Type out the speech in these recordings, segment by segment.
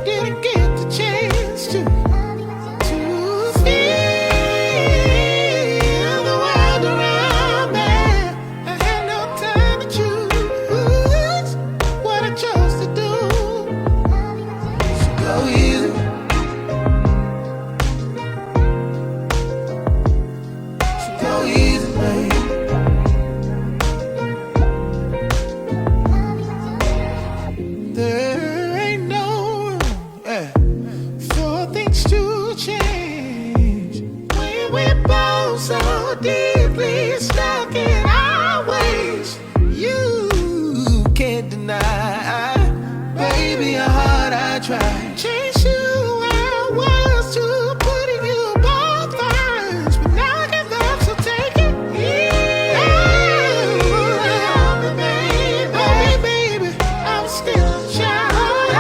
didn't get the chance to feel the world around me. I had no time to choose what I chose to do. So go easy. So go easy, babe. There ain't no room for things to change when we're both so deeply stuck in our ways. You can't deny, baby, how hard I tried. Chase you where I was to putting you both first, but now I give up, so take it easy. Baby, I'm still a child.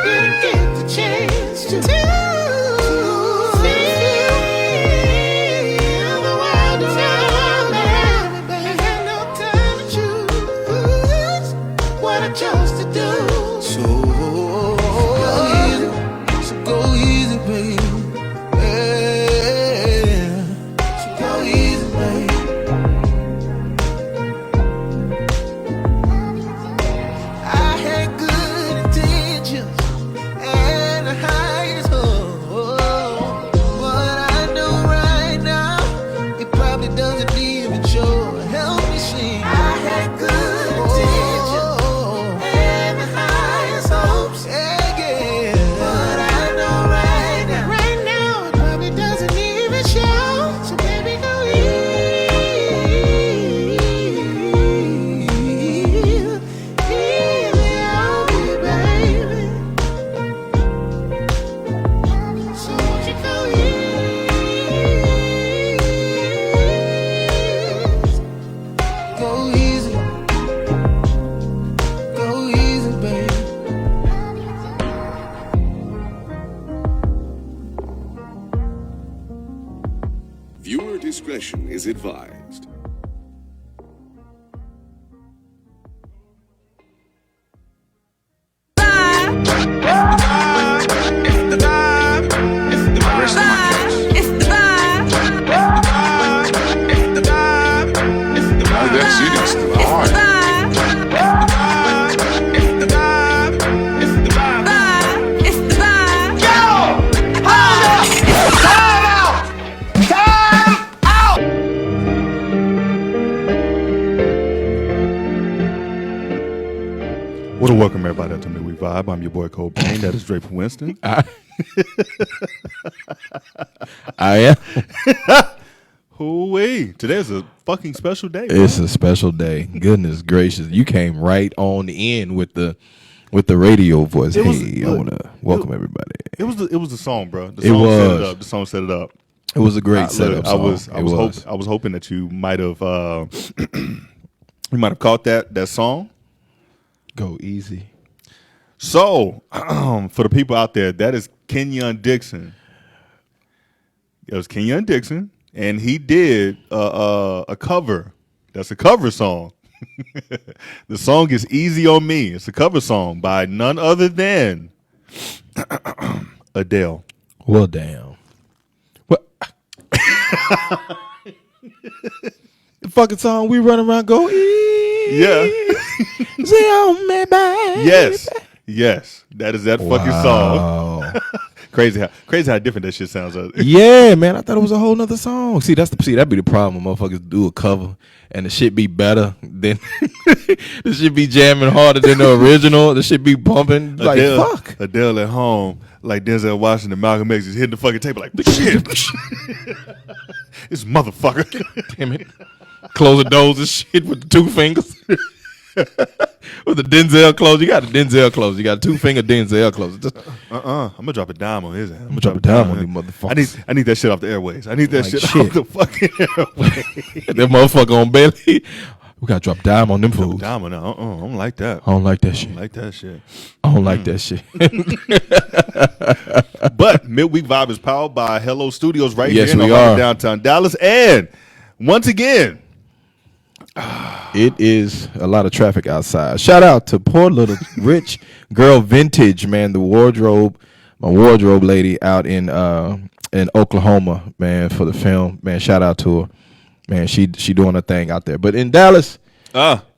Didn't get the chance to feel the world around me. I had no time to choose what I chose to do. So go easy, baby. Yeah. So go easy, baby. I had good intentions and the highest hope. What I do right now, it probably doesn't even show. Help me see. I had good intentions and the highest hopes. Yeah. What I know right now, it probably doesn't even show. So baby, go easy on me, baby. So won't you go easy? Go easy, baby. Viewer discretion is advised. That shit is hard. Well, welcome everybody to Midweek Vibe. I'm your boy Cole Payne. That is Drake Winston. I am. Hoo-wee. Today's a fucking special day. It's a special day. Goodness gracious, you came right on the end with the radio voice. It was- Hey, I want to welcome everybody. It was the song, bro. The It song set was. it up. The song set it up. It was a great Look, setup. I was hoping that you might have you might have caught that song. Go easy. So, for the people out there, that is Kenyon Dixon. It was Kenyon Dixon, and he did a cover. That's a cover song. The song is "Easy on Me." It's a cover song by none other than Adele. Well, damn. What? The fucking song we run around go easy. Yeah. On me, baby. Yes, that is that fucking song. Wow. Crazy how different that shit sounds. Yeah, man. I thought it was a whole nother song. See, that'd be the problem when motherfuckers do a cover and the shit be better than the shit be jamming harder than the original. The shit be bumping. Like, fuck. Adele at home, like Denzel Washington, Malcolm X is hitting the fucking table like shit. This motherfucker. Damn it. Close the doors and shit with the two fingers. With the Denzel close. You got the Denzel close. You got a 2-finger Denzel close. I'm gonna drop a dime on his ass. I'm gonna drop a dime on these motherfuckers. I need that shit off the airways. I need that Like shit shit. off the fucking airways. That motherfucker on belly. We gotta drop dime on them fools. Dime on that. I don't like that. I don't like that I shit. don't like that shit. I don't like that shit. But Midweek Vibe is powered by Hello Studios right Yes, here in we the heart of are. downtown Dallas. And once again, It is a lot of traffic outside. Shout out to poor little rich girl Vintage, man. My wardrobe lady out in Oklahoma, man, for the film. Man, shout out to her. Man, she doing her thing out there. But in Dallas,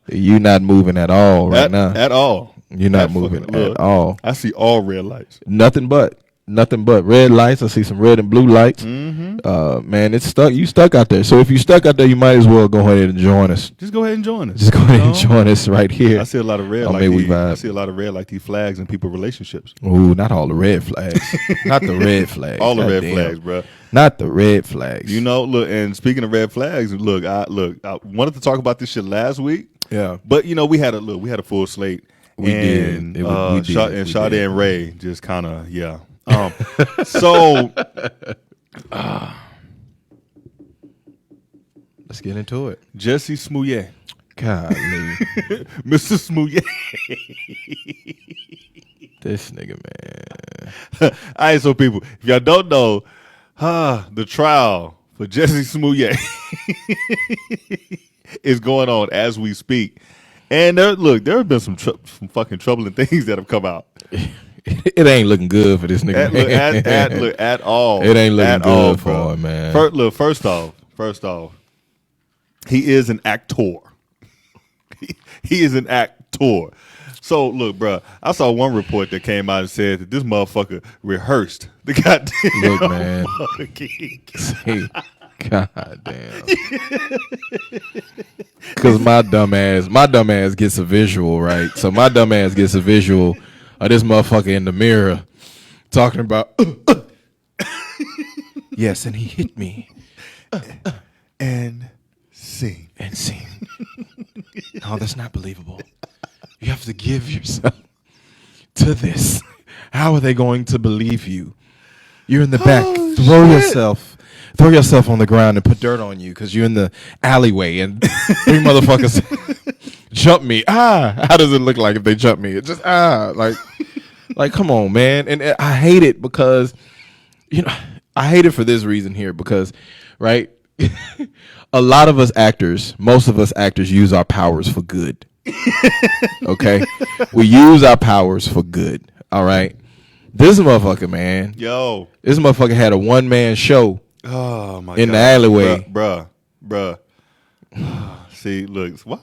you not moving at all now. At all. You're not moving at all. I see all red lights. Nothing but red lights. I see some red and blue lights. Mm-hmm. Man, it's stuck. You stuck out there. So if you stuck out there, you might as well go ahead and join us. Just go ahead and join us. Just go ahead and join us right here. I see a lot of red. I see a lot of red like these flags in people's relationships. Ooh, not all the red flags. Not the red flags. All the red flags, bro. Not the red flags. You know, look. And speaking of red flags, look. I wanted to talk about this shit last week. Yeah, but you know, we had a full slate. We did. Sade and Ray just kind of So let's get into it. Jesse Smollett. Golly. Mr. Smollett. This nigga, man. All right, so people, if y'all don't know, the trial for Jesse Smollett is going on as we speak. And there have been some fucking troubling things that have come out. It ain't looking good for this nigga. At all. It ain't looking good for him, man. First off, he is an actor. He is an actor. So look, bro, I saw one report that came out and said that this motherfucker rehearsed the goddamn. Look, man. God damn. Because my dumb ass gets a visual, right? So my dumb ass gets a visual of this motherfucker in the mirror talking about yes, and he hit me. And sing. No, that's not believable. You have to give yourself to this. How are they going to believe you? You're in the back. Throw yourself on the ground and put dirt on you because you're in the alleyway and three motherfuckers jump me. How does it look like if they jump me? It just like come on, man. And I hate it because, you know, I hate it for this reason here because, right, a lot of us actors, most of us actors use our powers for good. Okay? We use our powers for good. All right? This motherfucker, man. Yo. This motherfucker had a one-man show. Oh my in God. the alleyway, bruh. See, look, why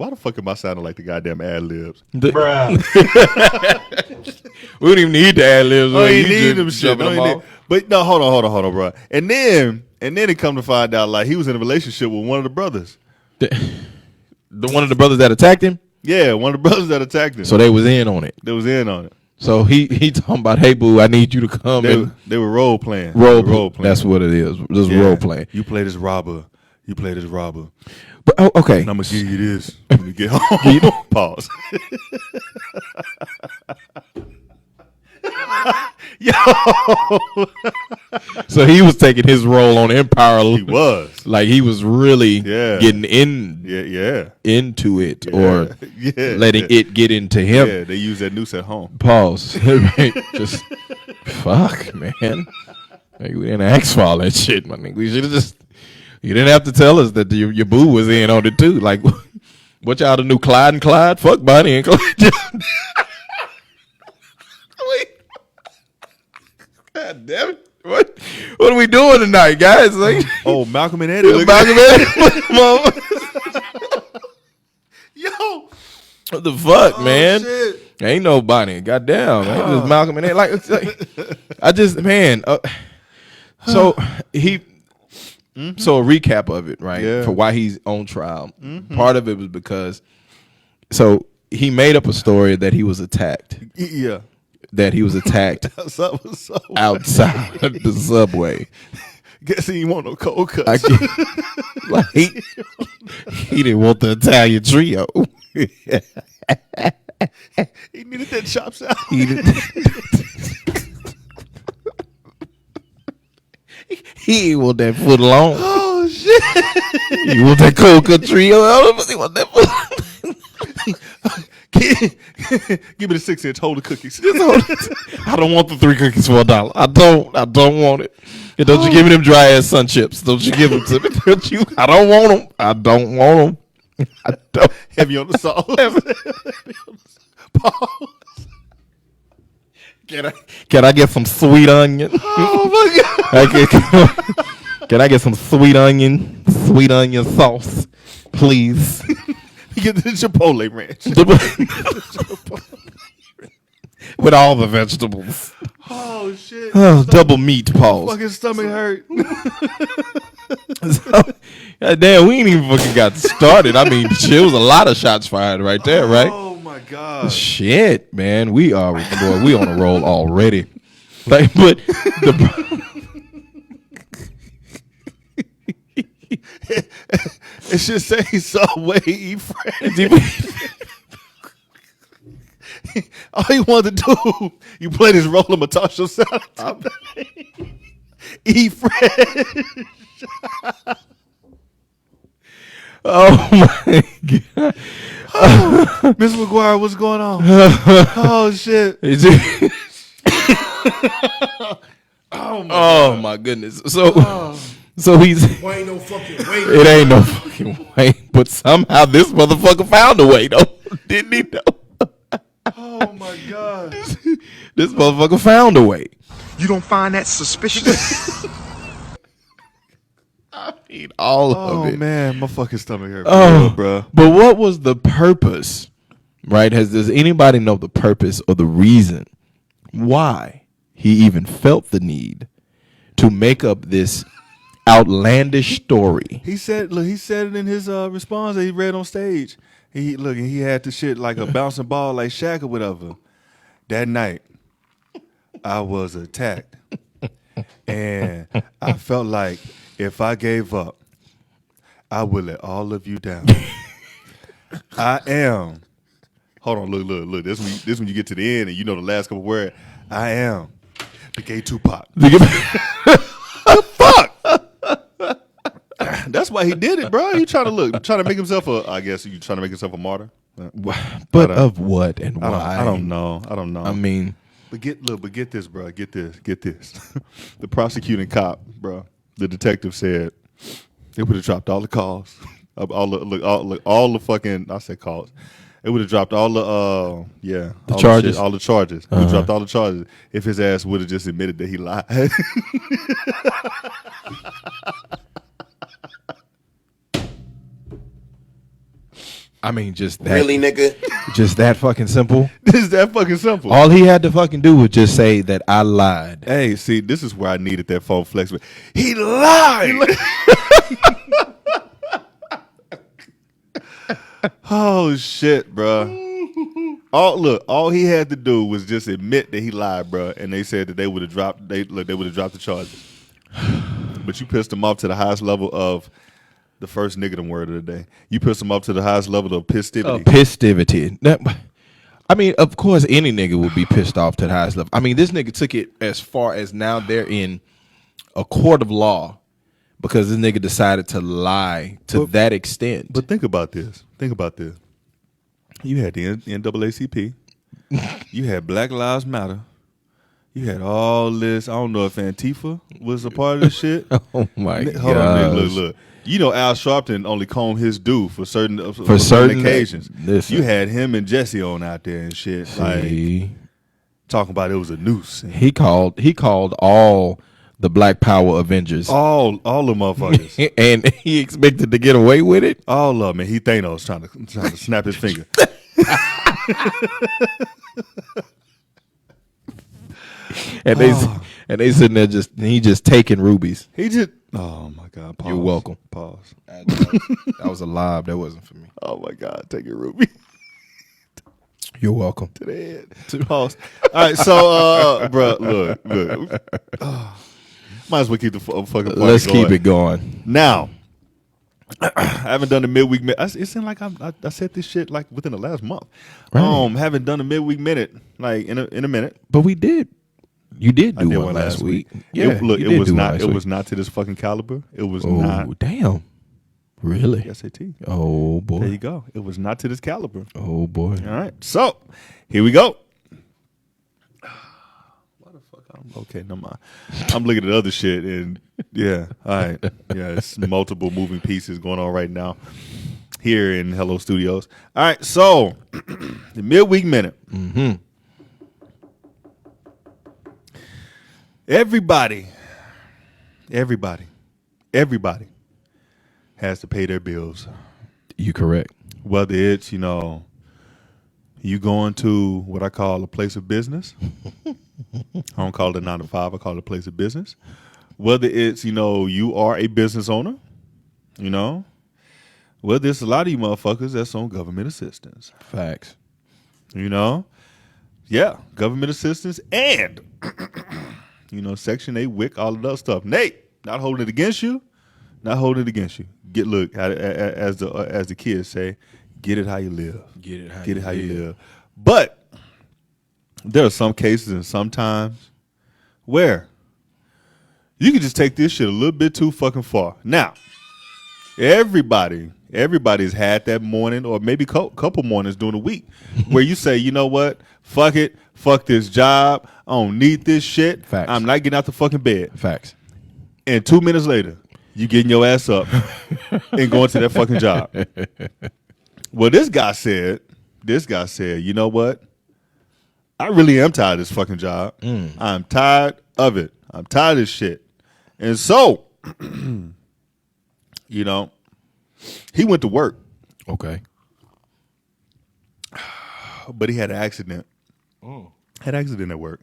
the fuck am I sounding like the goddamn ad libs? Bruh. We don't even need the ad libs. Oh, you need them shit. But no, hold on, bro. And then it come to find out like he was in a relationship with one of the brothers. The one of the brothers that attacked him? Yeah, one of the brothers that attacked him. So they was in on it. So he talking about, hey boo, I need you to come. They were role playing. Role playing. That's what it is. Just role playing. You play this robber. But okay, and I'm gonna give you this when you get home. Pause. Yo. So he was taking his role on Empire. He was like he was really getting into it or letting it get into him. Yeah, they use that noose at home. Pause. Right? Just fuck, man. Like, we didn't ask for all that shit, my nigga. We should have just. You didn't have to tell us that your boo was in on it too. Like, what y'all the new Clyde and Clyde? Fuck Bonnie and Clyde. Wait. God damn it. What are we doing tonight, guys? Like, Malcolm and Eddie. Malcolm and Eddie. Yo. What the fuck, man? Shit. Ain't no Bonnie. Goddamn. Man. Just Malcolm and Eddie. Like I just, man. So he... Mm-hmm. So a recap of it, right? Yeah. For why he's on trial. Mm-hmm. Part of it was because, so he made up a story that he was attacked. Yeah. That he was attacked outside the subway. Guess he didn't want no cold cuts. Like he didn't want the Italian trio. He needed that chop salad. He didn't want that foot long. Oh shit! He want that cold cut trio. He want that foot. Give me the 6-inch. Hold the cookies. I don't want the 3 cookies for $1. I don't want it. And don't you give me them dry ass sun chips. Don't you give them to me. I don't want them. I don't. Heavy on the sauce. Pause. Can I get some sweet onion? Oh my god. Can I get some sweet onion sauce, please? You get the Chipotle ranch. With all the vegetables. Oh shit. Oh, double meat, pause. Fucking stomach hurt. God damn, we ain't even fucking got started. I mean, shit, was a lot of shots fired right there, right? Oh my god. Shit, man, we on a roll already. Like, but It should say Subway eat fresh. All you want to do, you play this roll of Matasha salad. Eat fresh. oh my god, Miss McGuire, what's going on? Oh shit. Oh my goodness. So he's. Why ain't no fucking way? It ain't no fucking way, but somehow this motherfucker found a way though. Didn't he though? Oh my god. This motherfucker found a way. You don't find that suspicious? I mean, all Oh of it. man, my fucking stomach hurt. Oh, bro. But what was the purpose? Right? Does anybody know the purpose or the reason why he even felt the need to make up this outlandish story? He said it in his response that he read on stage. He had the shit like a bouncing ball like Shaq or whatever. That night, I was attacked. And I felt like if I gave up, I would let all of you down. I am. Hold on, look. This when you get to the end and you know the last couple words. I am the gay Tupac. That's why he did it, bro. He trying to make himself I guess you trying to make himself a martyr. But of what and why? I don't know. I mean, but get this, bro. Get this. The prosecuting cop, bro. The detective said they would have dropped all the calls, all the fucking. I said calls. It would have dropped all the charges? All the charges. He dropped all the charges if his ass would have just admitted that he lied. I mean, just that. Really, nigga? Just that fucking simple. This is that fucking simple. All he had to fucking do was just say that I lied. Hey, see, this is where I needed that phone flex. He lied. Oh shit, bro. All he had to do was just admit that he lied, bro. And they said that they would have dropped. They would have dropped the charges. But you pissed him off to the highest level of the first nigga word of the day. You pissed him off to the highest level of pisstivity. Pisstivity. I mean, of course, any nigga would be pissed off to the highest level. I mean, this nigga took it as far as now they're in a court of law because this nigga decided to lie to that extent. But think about this. You had the NAACP. You had Black Lives Matter. You had all this. I don't know if Antifa was a part of this shit. Oh my god! Hold on, nigga, look. You know Al Sharpton only combed his due for certain occasions. Listen. You had him and Jesse on out there and shit, like talking about it was a noose. He called all the Black Power Avengers, all the motherfuckers, and he expected to get away with it. all of them. And he Thanos trying to snap his finger. And they sitting there just taking rubies. He just oh my god. Pause. You're welcome. Pause. I was alive. That wasn't for me. Oh my god. Take it, Ruby. You're welcome. To the head. Pause. All right. So, bro, look. Might as well keep the fucking party Let's going. keep it going. Now, I haven't done the midweek minute. It seemed like I said this shit like within the last month. Right. Haven't done a midweek minute like in a minute. But we did. You did I do did one last week. Yeah, it you did was do one not. last It week. was not to this fucking caliber. It was Oh not. damn! Really? SAT. Oh boy. There you go. It was not to this caliber. Oh boy. All right. So here we go. Why the fuck? Okay, never mind. I'm looking at other shit and yeah. All right. Yeah, it's multiple moving pieces going on right now. here in Hello Studios. All right, so the midweek minute. Everybody has to pay their bills. You correct. Whether it's, you going to what I call a place of business. I don't call it a 9 to 5. I call it a place of business. Whether it's, you are a business owner, well, there's a lot of you motherfuckers that's on government assistance. Facts. Yeah, government assistance and, Section 8, WIC, all of that stuff. Nate, not holding it against you. Not holding it against you. Look, as the kids say, get it how you live. Get it how you live. But there are some cases and sometimes where you can just take this shit a little bit too fucking far. Now, everybody's had that morning or maybe couple mornings during the week where you say, you know what? Fuck it. Fuck this job. I don't need this shit. Facts. I'm not getting out the fucking bed. Facts. And 2 minutes later, you getting your ass up and going to that fucking job. Well, this guy said, you know what? I really am tired of this fucking job. I'm tired of it. I'm tired of this shit. And so, he went to work. Okay. But he had an accident. Had an accident at work.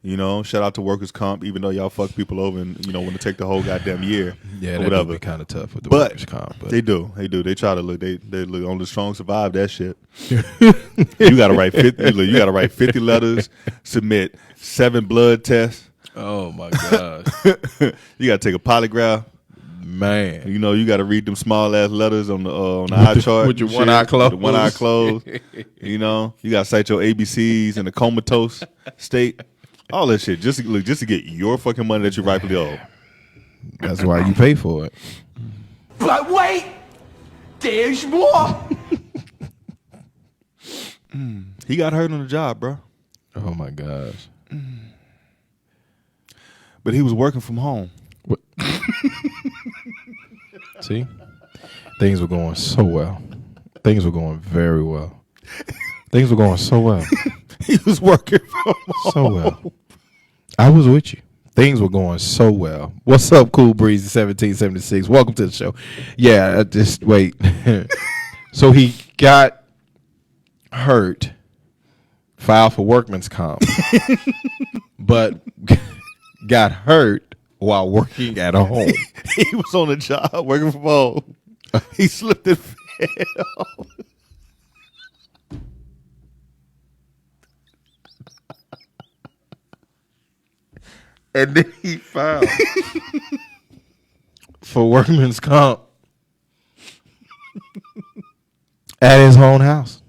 Shout out to workers' comp, even though y'all fuck people over and, want to take the whole goddamn year. Yeah, or that whatever. would be kind of tough with the But workers' comp. But they do. They try to look. They look on the strong survive that shit. You gotta write 50. You gotta write 50 letters, submit 7 blood tests. oh my gosh, You gotta take a polygraph. man. You gotta read them small ass letters on the eye chart with your and one shit, eye closed. with the one eye closed. You gotta cite your ABCs in the comatose state. All that shit just to get your fucking money that you rightfully owe. That's why you pay for it. But wait, there's more. He got hurt on the job, bro. Oh my gosh. But he was working from home. What? See, things were going so well. Things were going very well. Things were going so well. He was working from home. So well. I was with you. Things were going so well. What's up, Cool Breeze 1776? Welcome to the show. Yeah, just wait. So he got hurt, filed for workman's comp, but got hurt while working at a home. He was on the job working from home. He slipped and fell. And then he filed for workman's comp at his own house.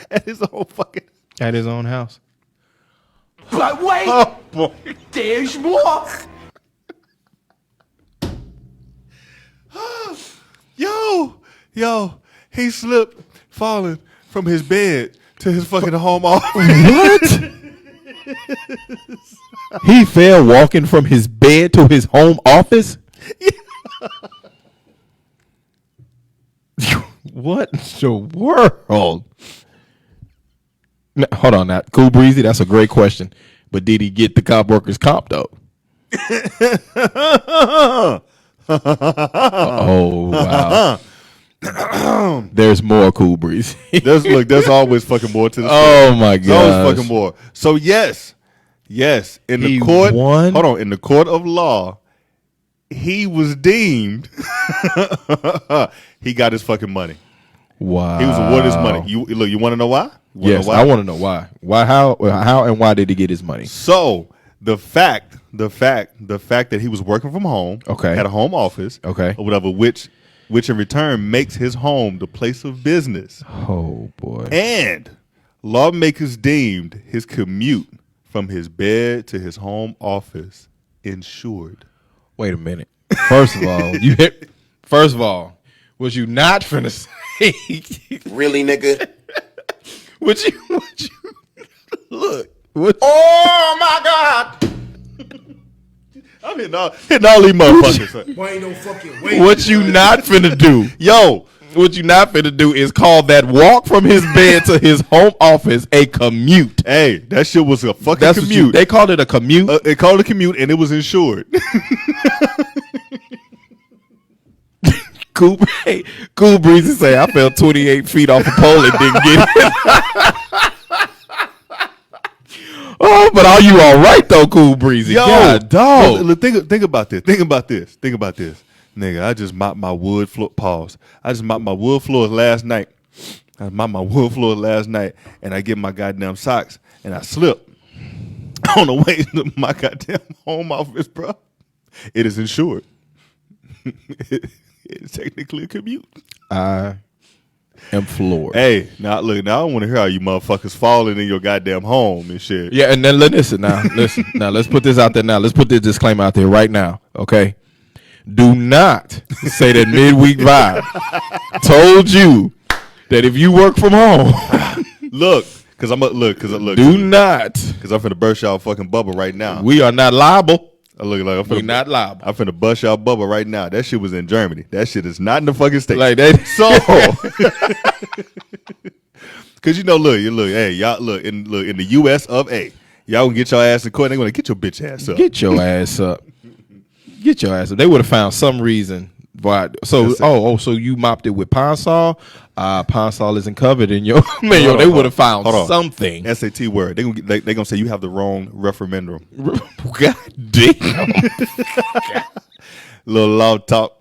At his own fucking. At his own house. But wait, Oh boy. there's more. Yo, he slipped, falling from his bed to his fucking home office. What? He fell walking from his bed to his home office? What in the world? Now, hold on now. Cool Breezy, that's a great question. But did he get the cop workers comp though? Oh wow. There's more, Cool Breezy. There's always fucking more to the story. Oh my There's always god. fucking more. So yes, in the He court, won? hold on, in the court of law, he was deemed he got his fucking money. Wow. He was awarded his money. You want to know why? Yes, I want to know why. Why? How? And why did he get his money? So the fact that he was working from home, Okay. at a home office, Okay. or whatever, which in return makes his home the place of business, Oh boy. and lawmakers deemed his commute from his bed to his home office insured. Wait a minute. First of all, you hit. First of all, was you not finna say? Really, nigga? Would you look? What? Oh my God! I'm hitting all these motherfuckers. Boy, ain't no fucking way. What you not finna do? Yo, What you not finna do is call that walk from his bed to his home office a commute. Hey, that shit was a fucking That's what commute. they called it a commute. They called it a commute, and it was insured. Cool Breezy say I fell 28 feet off a pole and didn't get it. Oh, but are you all right though, Cool Breezy? Yo, God, dog. Look, think about this. Think about this. Nigga, I just mopped my wood floor. Pause. I just mopped my wood floors last night. And I get my goddamn socks, and I slip on the way to my goddamn home office, bro. It is insured. It's technically a commute. I am floored. Hey, now look, now I don't want to hear how you motherfuckers falling in your goddamn home and shit. Yeah, and then listen. Now let's put this out there now. Let's put this disclaimer out there right now, okay? Do not say that Midweek Vibe told you that if you work from home, Look, cause I'm do not. Cause I'm finna burst y'all fucking bubble right now. We are not liable. I look like We're not liable. I'm finna bust y'all bubble right now. That shit was in Germany. That shit is not in the fucking States. Like that. So, cause you know, look, hey, y'all look in the U.S. of A. Y'all gonna get your ass in court. They gonna get your bitch ass up. Get your ass up. Get your ass up. They would have found some reason. But so you mopped it with Pine-Sol. Pine-Sol isn't covered in your man. They would have found something. SAT word. They gonna say you have the wrong referendum. God damn. Little law talk.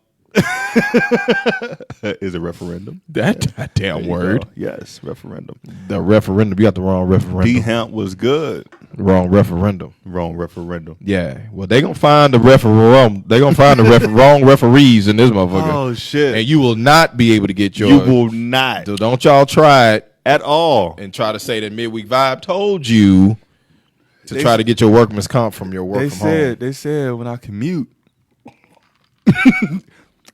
Is it referendum? That damn word. Yes, referendum. The referendum. You got the wrong referendum. D-Hamp was good. Wrong referendum. Wrong referendum. Yeah. Well, they gonna find the referendum. They gonna find the wrong referees in this motherfucker. Oh shit! And you will not be able to get your. You will not. So don't y'all try it At all. and try to say that Midweek Vibe told you to try to get your workman's comp from your work from home. They said when I commute, it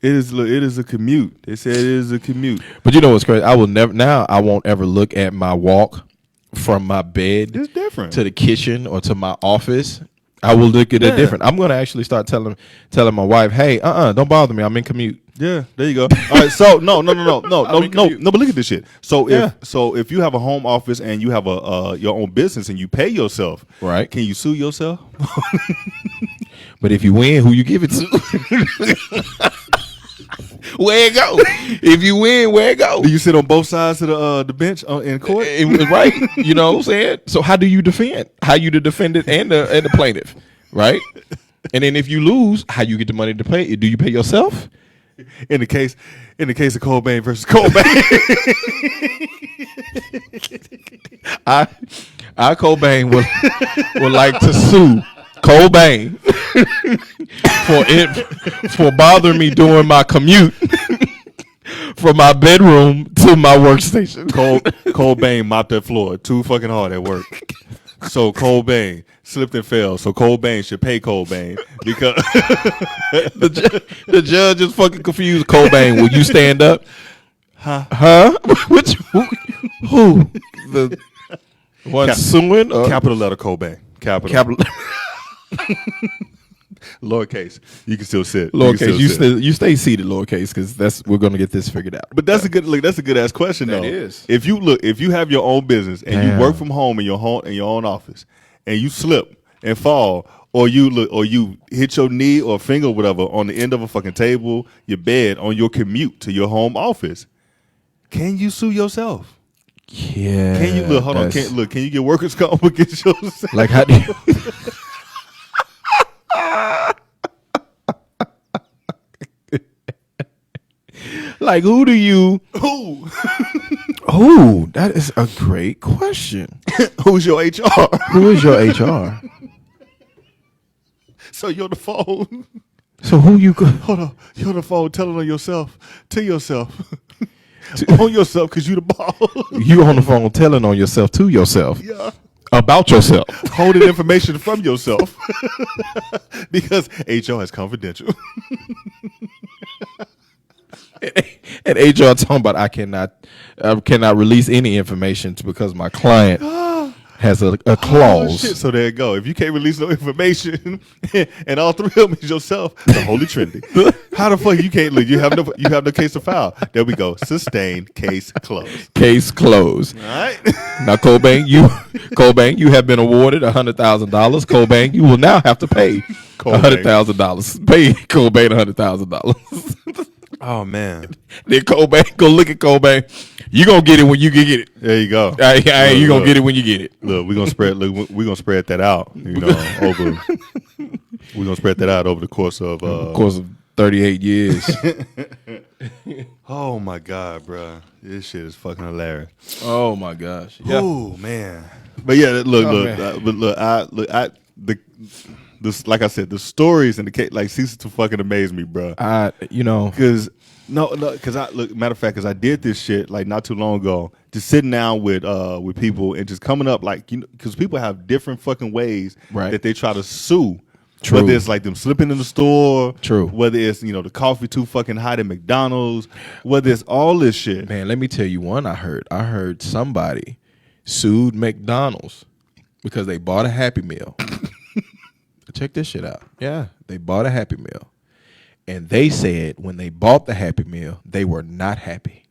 is a commute. They said it is a commute. But you know what's crazy? I won't ever look at my walk from my bed It's different. to the kitchen or to my office. I will look at it different. I'm going to actually start telling my wife, hey, don't bother me. I'm in commute. Yeah, there you go. All right, so no. But look at this shit. So if you have a home office and you have your own business and you pay yourself, Right. Can you sue yourself? But if you win, who you give it to? Where it go? If you win, where it go? Do you sit on both sides of the bench in court? Right? You know what I'm saying? So how do you defend? How you the defendant and the plaintiff, right? And then if you lose, how you get the money to pay? Do you pay yourself? In the case of Cobain versus Cobain. I Cobain would like to sue Cobain for bothering me during my commute from my bedroom to my workstation. Cobain mopped that floor too fucking hard at work. So Cobain slipped and fell. So Cobain should pay Cobain because the judge is fucking confused. Cobain, will you stand up? Huh? Which who? The one suing? Capital letter Cobain. Capital. Lowercase. You can still sit. Lowercase. You stay seated. Lowercase, because we're gonna get this figured out. But that's a good ass question though. That is. If you have your own business and you work from home in your own office and you slip and fall or you hit your knee or finger or whatever on the end of a fucking table, your bed on your commute to your home office, can you sue yourself? Yeah. Can you hold on? Can you get workers' comp against yourself? Like how do you? Like who do you? Who? That is a great question. Who's your HR? Who is your HR? So you're on the phone. So who you? Hold on. You're on the phone telling on yourself to yourself. On yourself because you the boss. You on the phone telling on yourself to yourself. Yeah. About yourself. Holding information from yourself. Because HR is confidential. And HR talking about I cannot release any information because my client has a Oh, clause. shit. So there you go. If you can't release no information, and all three of them is yourself, the Holy Trinity. How the fuck you can't look? You have no case to file. There we go. Sustained, case closed. Case closed. All right. Now, Cobain, you have been awarded $100,000. Cobain, you will now have to pay $100,000. Pay Cobain $100,000. Oh man. Then Cobain, go look at Cobain. You gonna get it when you get it. There you go. You gonna get it when you get it. Look, we're gonna spread that out. You know, we're gonna spread that out over the course of 38 years. Oh my God, bro, this shit is fucking hilarious. Oh my gosh. Yeah. Oh man. But yeah, like I said, the stories and the case like ceases to fucking amaze me, bro. Because matter of fact, because I did this shit like not too long ago, just sitting down with people and just coming up like, you know, because people have different fucking ways that they try to sue. True. Whether it's like them slipping in the store, true. Whether it's, you know, the coffee too fucking hot at McDonald's, whether it's all this shit. Man, let me tell you one I heard somebody sued McDonald's because they bought a Happy Meal. Check this shit out. Yeah, they bought a Happy Meal. And they said when they bought the Happy Meal, they were not happy.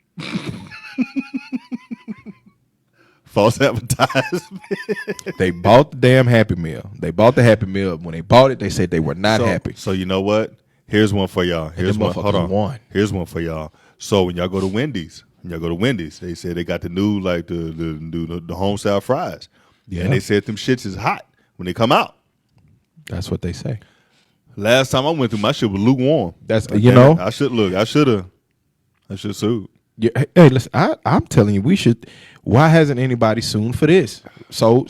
False advertisement. They bought the damn Happy Meal. They bought the Happy Meal. When they bought it, they said they were not happy. So you know what? Here's one for y'all. Here's one. Hold on. Won. Here's one for y'all. So when y'all go to Wendy's, they said they got the new like the home style fries. Yeah. And they said them shits is hot when they come out. That's what they say. Last time I went through, my shit was lukewarm. That's like, you know. I should have sued. Yeah, hey, listen. I'm telling you, we should. Why hasn't anybody sued for this? Sued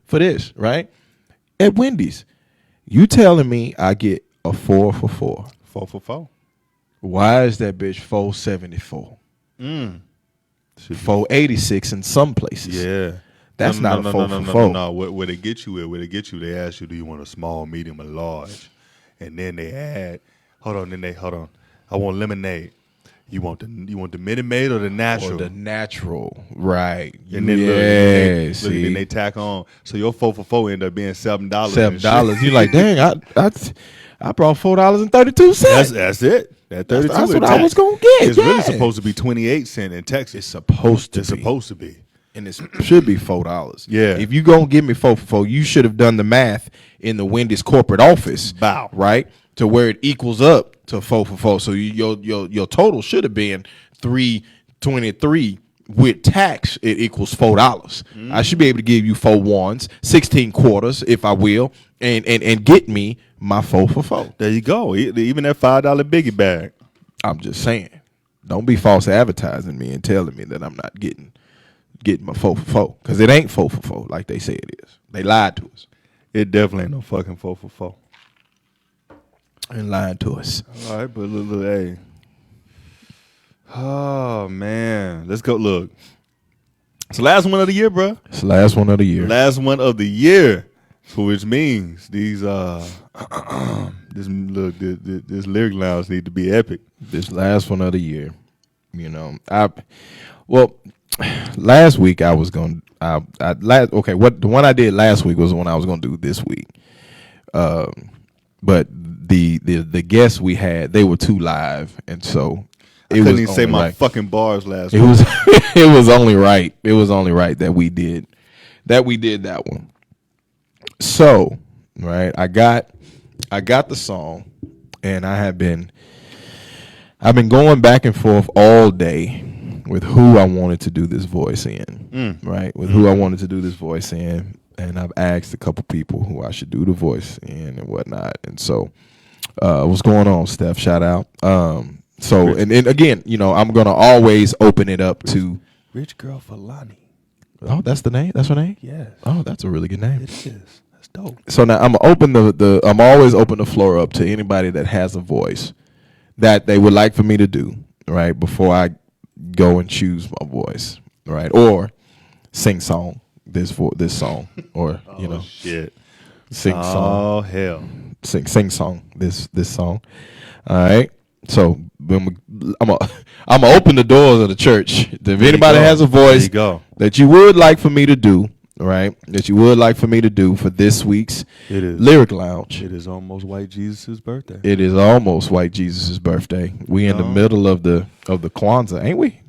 for this, right? At Wendy's, you telling me I get a 4 for $4? 4 for $4. Why is that bitch $4.74? $4.86 in some places. Yeah. That's not a 4 for $4. No. Where they get you, they ask you, do you want a small, medium, or large? And then they add, hold on. I want lemonade. You want the Minute Maid or the natural? Or the natural, right? And then then they tack on. So your 4 for $4 end up being $7. $7. You're like, dang, I brought $4.32. That's it. That 32. That's what I was gonna get. It's really supposed to be 28 cents in Texas. It's supposed to be. And it should be $4. Yeah. If you gonna give me 4 for $4, you should have done the math in the Wendy's corporate office. Bow. Right? To where it equals up to 4 for $4. So your total should have been $3.23. With tax, it equals $4. I should be able to give you 4 ones, 16 quarters, if I will, and get me my 4 for $4. There you go. Even that $5 biggie bag. I'm just saying, don't be false advertising me and telling me that I'm not getting my 4 for $4, because it ain't 4 for $4 like they say it is. They lied to us. It definitely ain't no fucking 4 for $4. And lying to us. All right, but look, hey. Oh man, let's go. Look, it's the last one of the year, bro. It's the last one of the year. Last one of the year, which means these this lyric lounge need to be epic. This last one of the year, you know. Last week I was going. The one I did last week was the one I was going to do this week. But the guests we had, they were too live, and so. I couldn't even say my fucking bars last week. It was only right. It was only right that we did that one. So, right, I got the song, and I've been going back and forth all day with who I wanted to do this voice in. Right? With who I wanted to do this voice in, and I've asked a couple people who I should do the voice in and whatnot. And so, what's going on, Steph? Shout out. So and again, you know, I'm gonna always open it up to Rich Girl Falani. Oh, that's the name. That's her name. Yes. Oh, that's a really good name. It is. That's dope. So now I'm gonna open I'm always open the floor up to anybody that has a voice that they would like for me to do right before I go and choose my voice, right, or sing song this song, or you know, shit, sing song. Oh hell, sing song this song. All right. So I'm gonna open the doors of the church. If anybody has a voice you go. that you would like for me to do, right? That you would like for me to do for this week's It is. Lyric Lounge. It is almost White Jesus' birthday. It is almost White Jesus' birthday. We in the middle of the Kwanzaa, ain't we?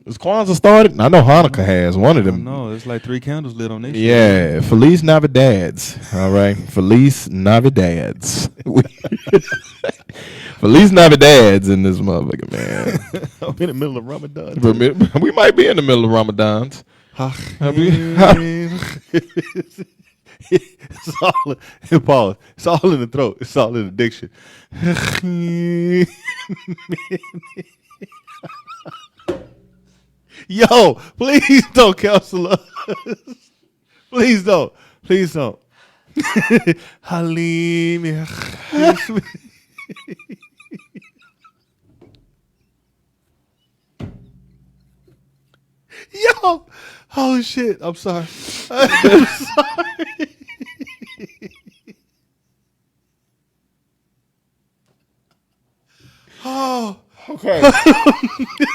Is Kwanzaa started? I know Hanukkah has one of them. No, it's like 3 candles lit on this. Yeah, Feliz Navidades. All right, Feliz Navidades. Feliz Navidades in this motherfucker, man. I'm in the middle of Ramadan. We might be in the middle of Ramadans. It's all pause. It's all in the throat. It's all in the diction. Yo, please don't cancel us. Please don't. Please don't. Halim. Yo, oh shit! I'm sorry. I'm sorry. Oh, Okay.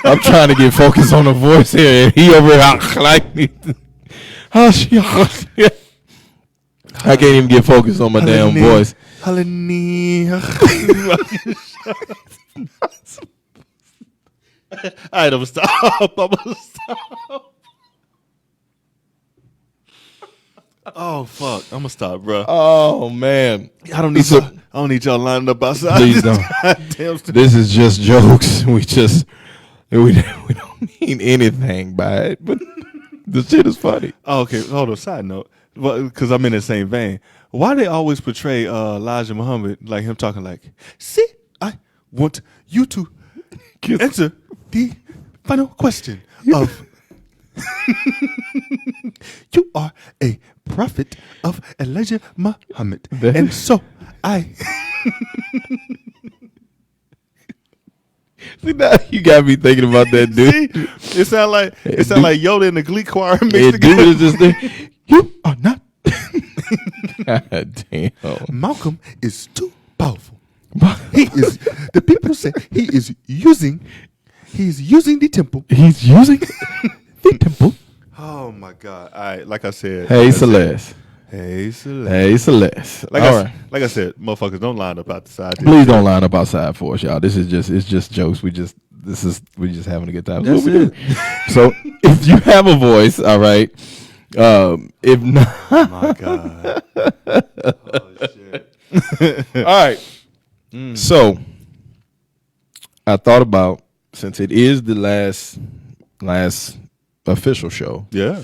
I'm trying to get focused on the voice here, and he over here like me. I can't even get focused on my damn voice. Hallelujah. All right, I'm gonna stop. I'm gonna stop. Oh fuck! I'm gonna stop, bro. Oh man, I don't need y'all. I don't need y'all lining up outside. Please this don't. goddamn st- this is just jokes. We don't mean anything by it, but the shit is funny. Oh, okay, hold on. Side note, because I'm in the same vein. Why they always portray Elijah Muhammad like him talking like, "See, I want you to answer the final question of." You are a prophet of Elijah Muhammad, and so I. See, now you got me thinking about that dude. See? It sound like Yoda and the Glee choir mixed Hey, together. dude is just there. You are not. God damn. Malcolm is too powerful. He is. The people say he is using. He is using the temple. He's using the temple. Oh my God! All right, like I said. Hey, Celeste. Hey, Celeste. Hey, Celeste. Like All right. like I said, motherfuckers don't line up out the side. Please don't line up outside for us, y'all. It's just jokes. We just having a good time. That's what we it. do. So if you have a voice, all right. If not, My God. Oh shit. all right. So I thought about, since it is the last official show Yeah.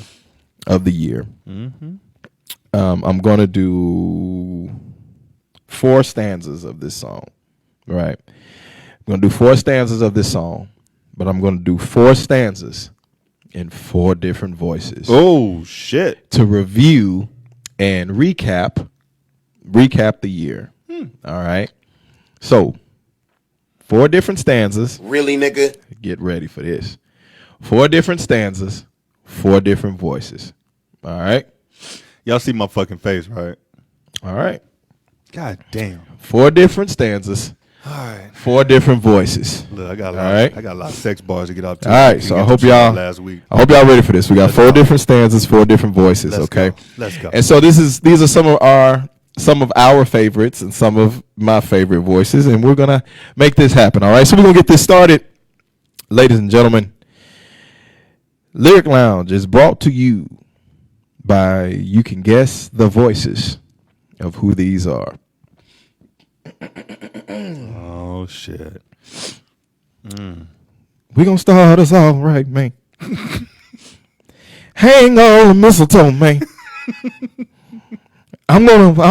of the year, I'm going to do 4 stanzas of this song. Right. I'm going to do 4 stanzas of this song, but I'm going to do 4 stanzas in 4 different voices Oh shit. to review and recap the year. All right. So 4 different stanzas. Really, nigga? Get ready for this. 4 different stanzas, 4 different voices. All right. Y'all see my fucking face, right? All right. God damn. 4 different stanzas, All right. 4 different voices. Look, I got a All lot. right. I got a lot of sex bars to get off to. All right, We so get I hope to y'all last week. ready for this. We got Let's 4 go. different stanzas, 4 different voices. Let's okay, go. Let's go. And so these are some of our favorites and some of my favorite voices, and we're gonna make this happen. All right, so we're gonna get this started, ladies and gentlemen. Lyric Lounge is brought to you by, you can guess the voices of who these are. Oh shit. We gonna start us all right, man. Hang on the mistletoe, man. I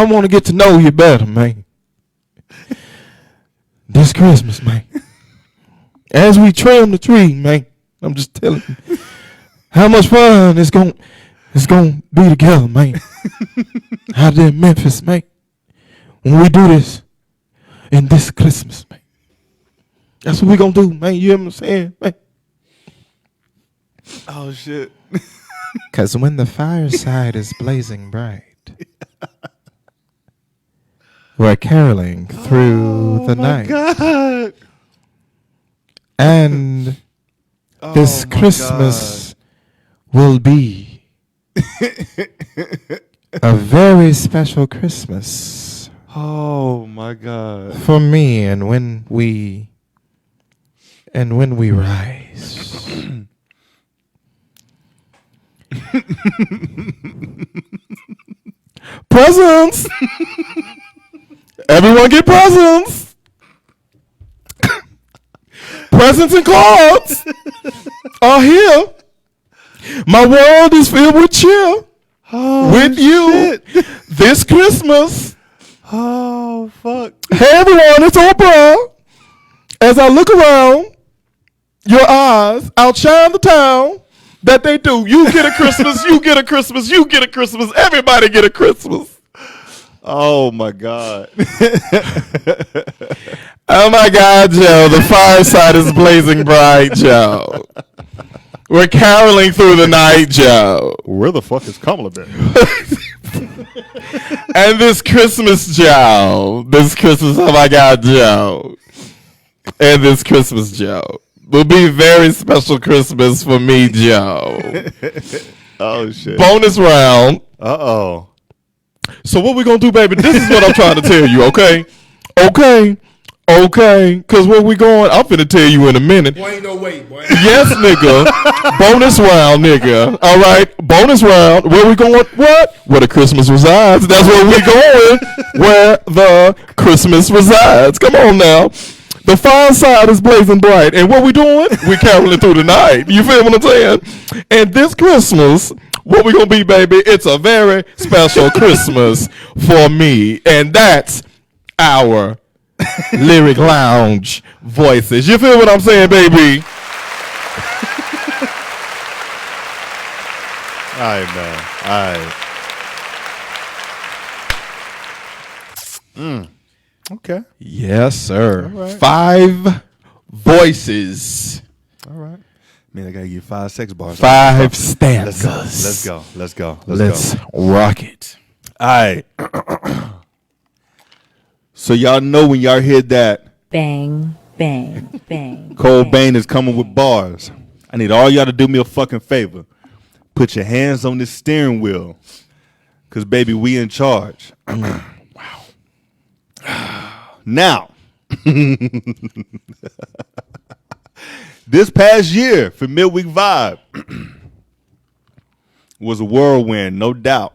want to get to know you better, man. This Christmas, man. As we trim the tree, man. I'm just telling you how much fun it's gonna be together, man. Out there in Memphis, man. When we do this in this Christmas, man. That's what we gonna do, man. You hear what I'm saying, man? Oh shit. Because when the fireside is blazing bright, we're caroling through the night. God. And this my Christmas will be a very special Christmas Oh my God. for me. And when we rise, presents. Everyone get presents. Presents and cards are here. My world is filled with cheer with you this Christmas. Oh fuck. Hey everyone, it's Oprah. As I look around, your eyes outshine the town that they do. You get a Christmas, you get a Christmas, you get a Christmas, everybody get a Christmas. Oh my God. Oh my God, Joe, the fireside is blazing bright, Joe. We're caroling through the night, Joe. Where the fuck is Kamala been? And this Christmas, Joe, oh my God, Joe. And this Christmas, Joe, will be a very special Christmas for me, Joe. Oh shit. Bonus round. Uh-oh. So what we gonna do, baby? This is what I'm trying to tell you, okay? Okay. Cause where we going, I'm finna tell you in a minute. Boy, ain't no way, boy. Yes, nigga. Bonus round, nigga. All right. Bonus round. Where we going? What? Where the Christmas resides. That's where we going. Where the Christmas resides. Come on now. The fireside is blazing bright. And what we doing? We caroling through the night. You feel what I'm saying? And this Christmas, what we gonna be, baby? It's a very special Christmas for me. And that's our Lyric Lounge voices. You feel what I'm saying, baby? All right, man. All right. Okay. Yes, sir. right. 5 voices. All right. Man, I gotta give 5 sex bars. 5 stanzas. Let's go. Let's rock it. All right. So y'all know when y'all hear that Bang, bang, bang. Cole Bane is coming with bars, I need all y'all to do me a fucking favor. Put your hands on this steering wheel. Cause baby, we in charge. Wow. Now, this past year for Midweek Vibe was a whirlwind, no doubt.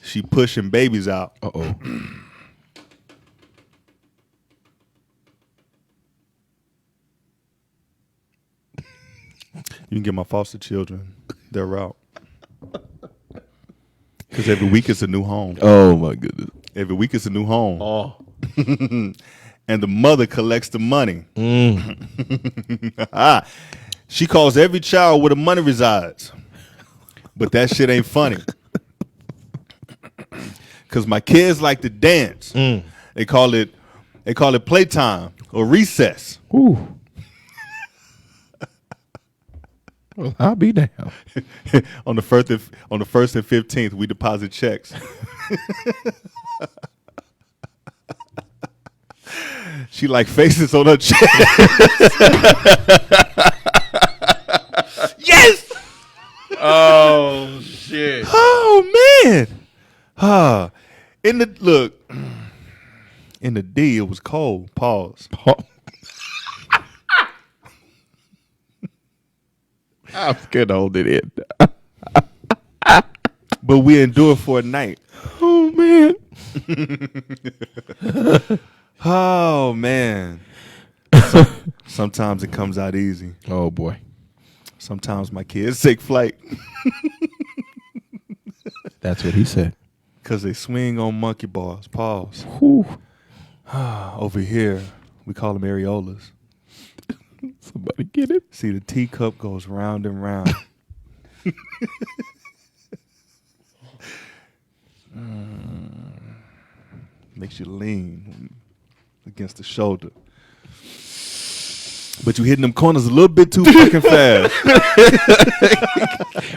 She pushing babies out. Uh-oh. You can get my foster children their route. Because every week it's a new home. Oh, my goodness. Every week it's a new home. Oh. And the mother collects the money. She calls every child where the money resides. But that shit ain't funny. Because my kids like to dance. They call it playtime or recess. Ooh. Well, I'll be down. on the first and 15th, we deposit checks. She like faces on her chest. Yes. Oh, shit. Oh man. In the D, it was cold. Pause. I'm scared to hold it in. But we endure for a night. Oh, man. Oh man. Sometimes it comes out easy. Oh, boy. Sometimes my kids take flight That's what he said. because they swing on monkey bars. Pause. Whew. Over here, we call them areolas. Somebody get it? See, the teacup goes round and round. Makes you lean against the shoulder. But you hitting them corners a little bit too fucking fast.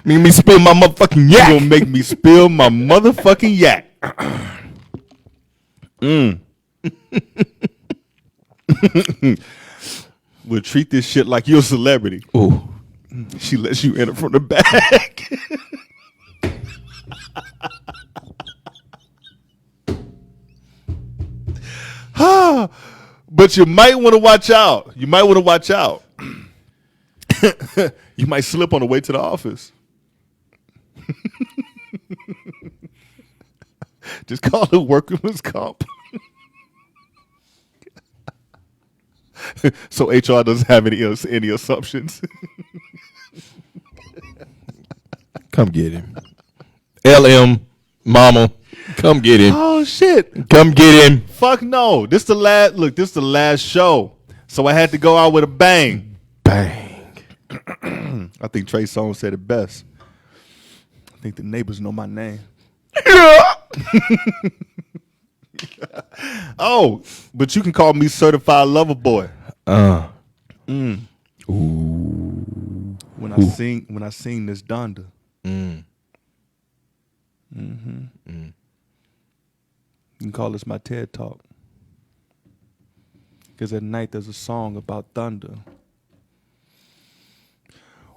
Make me spill my motherfucking You yak. gonna make me spill my motherfucking yak. will treat this shit like you're a celebrity. Ooh. She lets you enter from the back. But you might want to watch out. You might want to watch out. You might slip on the way to the office. Just call it workman's comp. So HR doesn't have any assumptions. Come get him. LM, mama, come get him. Oh shit! Come get him. Fuck no! This the last. Look, this the last show, so I had to go out with a bang. Bang. I think Trey Songz said it best. I think the neighbors know my name. Oh, but you can call me Certified Lover Boy. When I sing this Donda. You can call this my TED Talk. Because at night there's a song about thunder.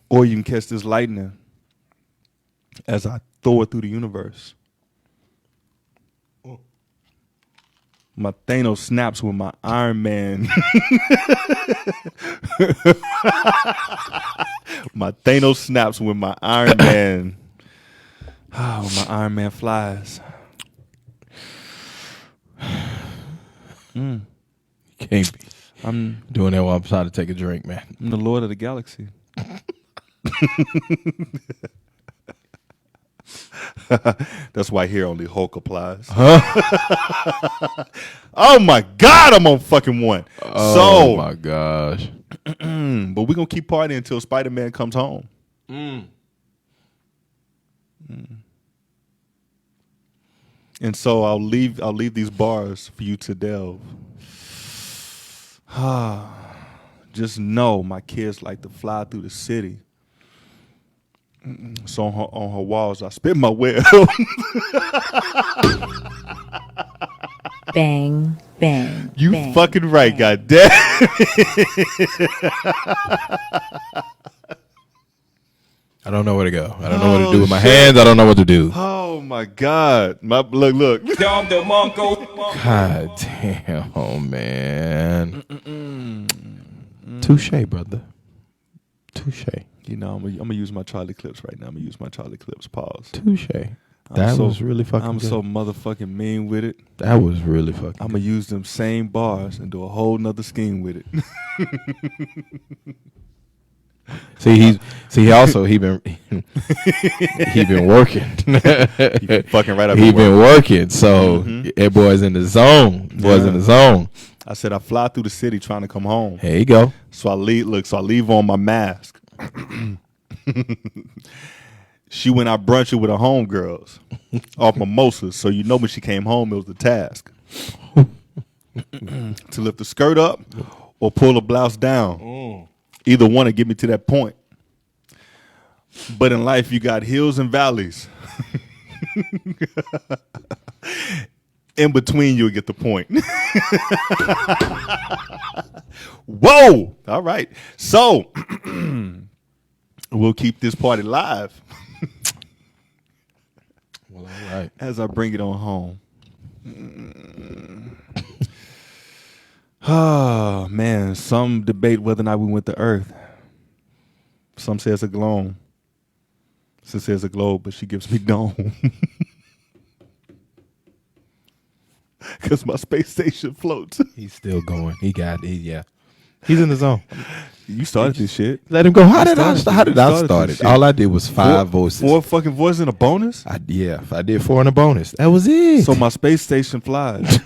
Or you can catch this lightning as I throw it through the universe. My Thanos snaps with my Iron Man. My Thanos snaps with my Iron Man. Oh, my Iron Man flies. Can't be. I'm Doing that while I'm trying to take a drink, man. the Lord of the Galaxy. That's why here only Hulk applies. Oh my God, I'm on fucking one. Oh my gosh. But we're gonna keep partying until Spider-Man comes home. And so I'll leave these bars for you to delve. Just know my kids like to fly through the city. So on her walls, I spit my web. Bang, bang. You bang, fucking right, bang. goddamn. I don't know where to go. I don't know what to do with my shit. hands. I don't know what to do. Oh my God. Look. God damn, oh man. Touche, brother. Touche. You know, I'm gonna use my Charlie Clips right now. I'm gonna use my Charlie Clips. Pause. Touche. That was really fucking I'm good. so motherfucking mean with it. That was really fucking I'm gonna use them same bars and do a whole nother scheme with it. he been working. Fucking right up. He been working. So that boy's in the zone. Boy's in the zone. I said I fly through the city trying to come home. There you go. So I leave on my mask. She went out brunching with her homegirls off mimosas. So you know when she came home, it was the task to lift the skirt up or pull the blouse down. Either one to get me to that point. But in life, you got hills and valleys. In between, you'll get the point. Whoa! All right. So, we'll keep this party live. Well, all right. As I bring it on home. Oh, man. Some debate whether or not we went to Earth. Some say it's a globe. Some say it's a globe, but she gives me dome. Because my space station floats. He's still going. Yeah. He's in the zone. You started this shit. Let him go. How did I started start this it? shit. All I did was five voices. Four fucking voices and a bonus? I did 4 and a bonus. That was it. So my space station flies.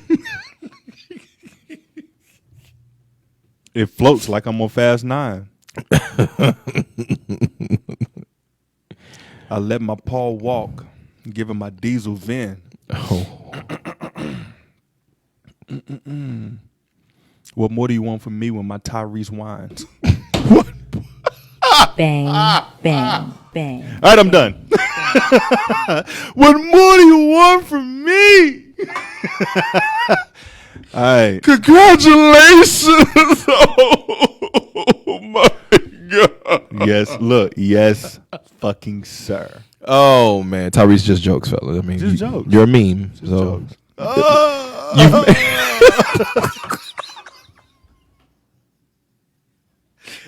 It floats like I'm on Fast 9. I let my Paul walk, give him my diesel VIN. Oh. What more do you want from me when my Tyrese whines? Bang, bang, bang. All right, I'm done. What more do you want from me? All right. Congratulations! Oh my god! Yes, look. Yes, fucking sir. Oh man, Tyrese just jokes, fella. I mean, Just jokes. You're a meme. Just so jokes.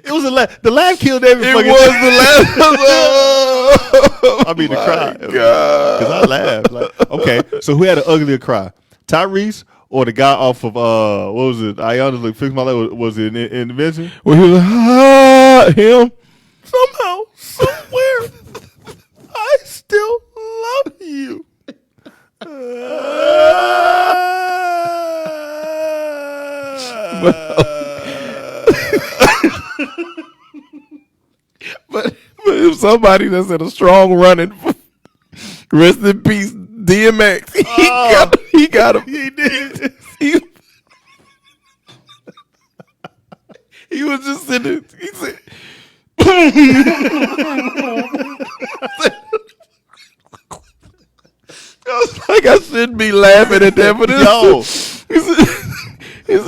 It was the laugh killed every it fucking was time. the last. I mean the cry. Because I laughed. Like, okay, so who had an uglier cry? Tyrese or the guy off of what was it? I honestly fix my life. Was it Intervention? Well, he was like, him. Somehow, somewhere, I still love you. But if somebody that's in a strong running, rest in peace, DMX. He got him. He did. He was just sitting. He said, I was like, I shouldn't be laughing at that, but Yo. he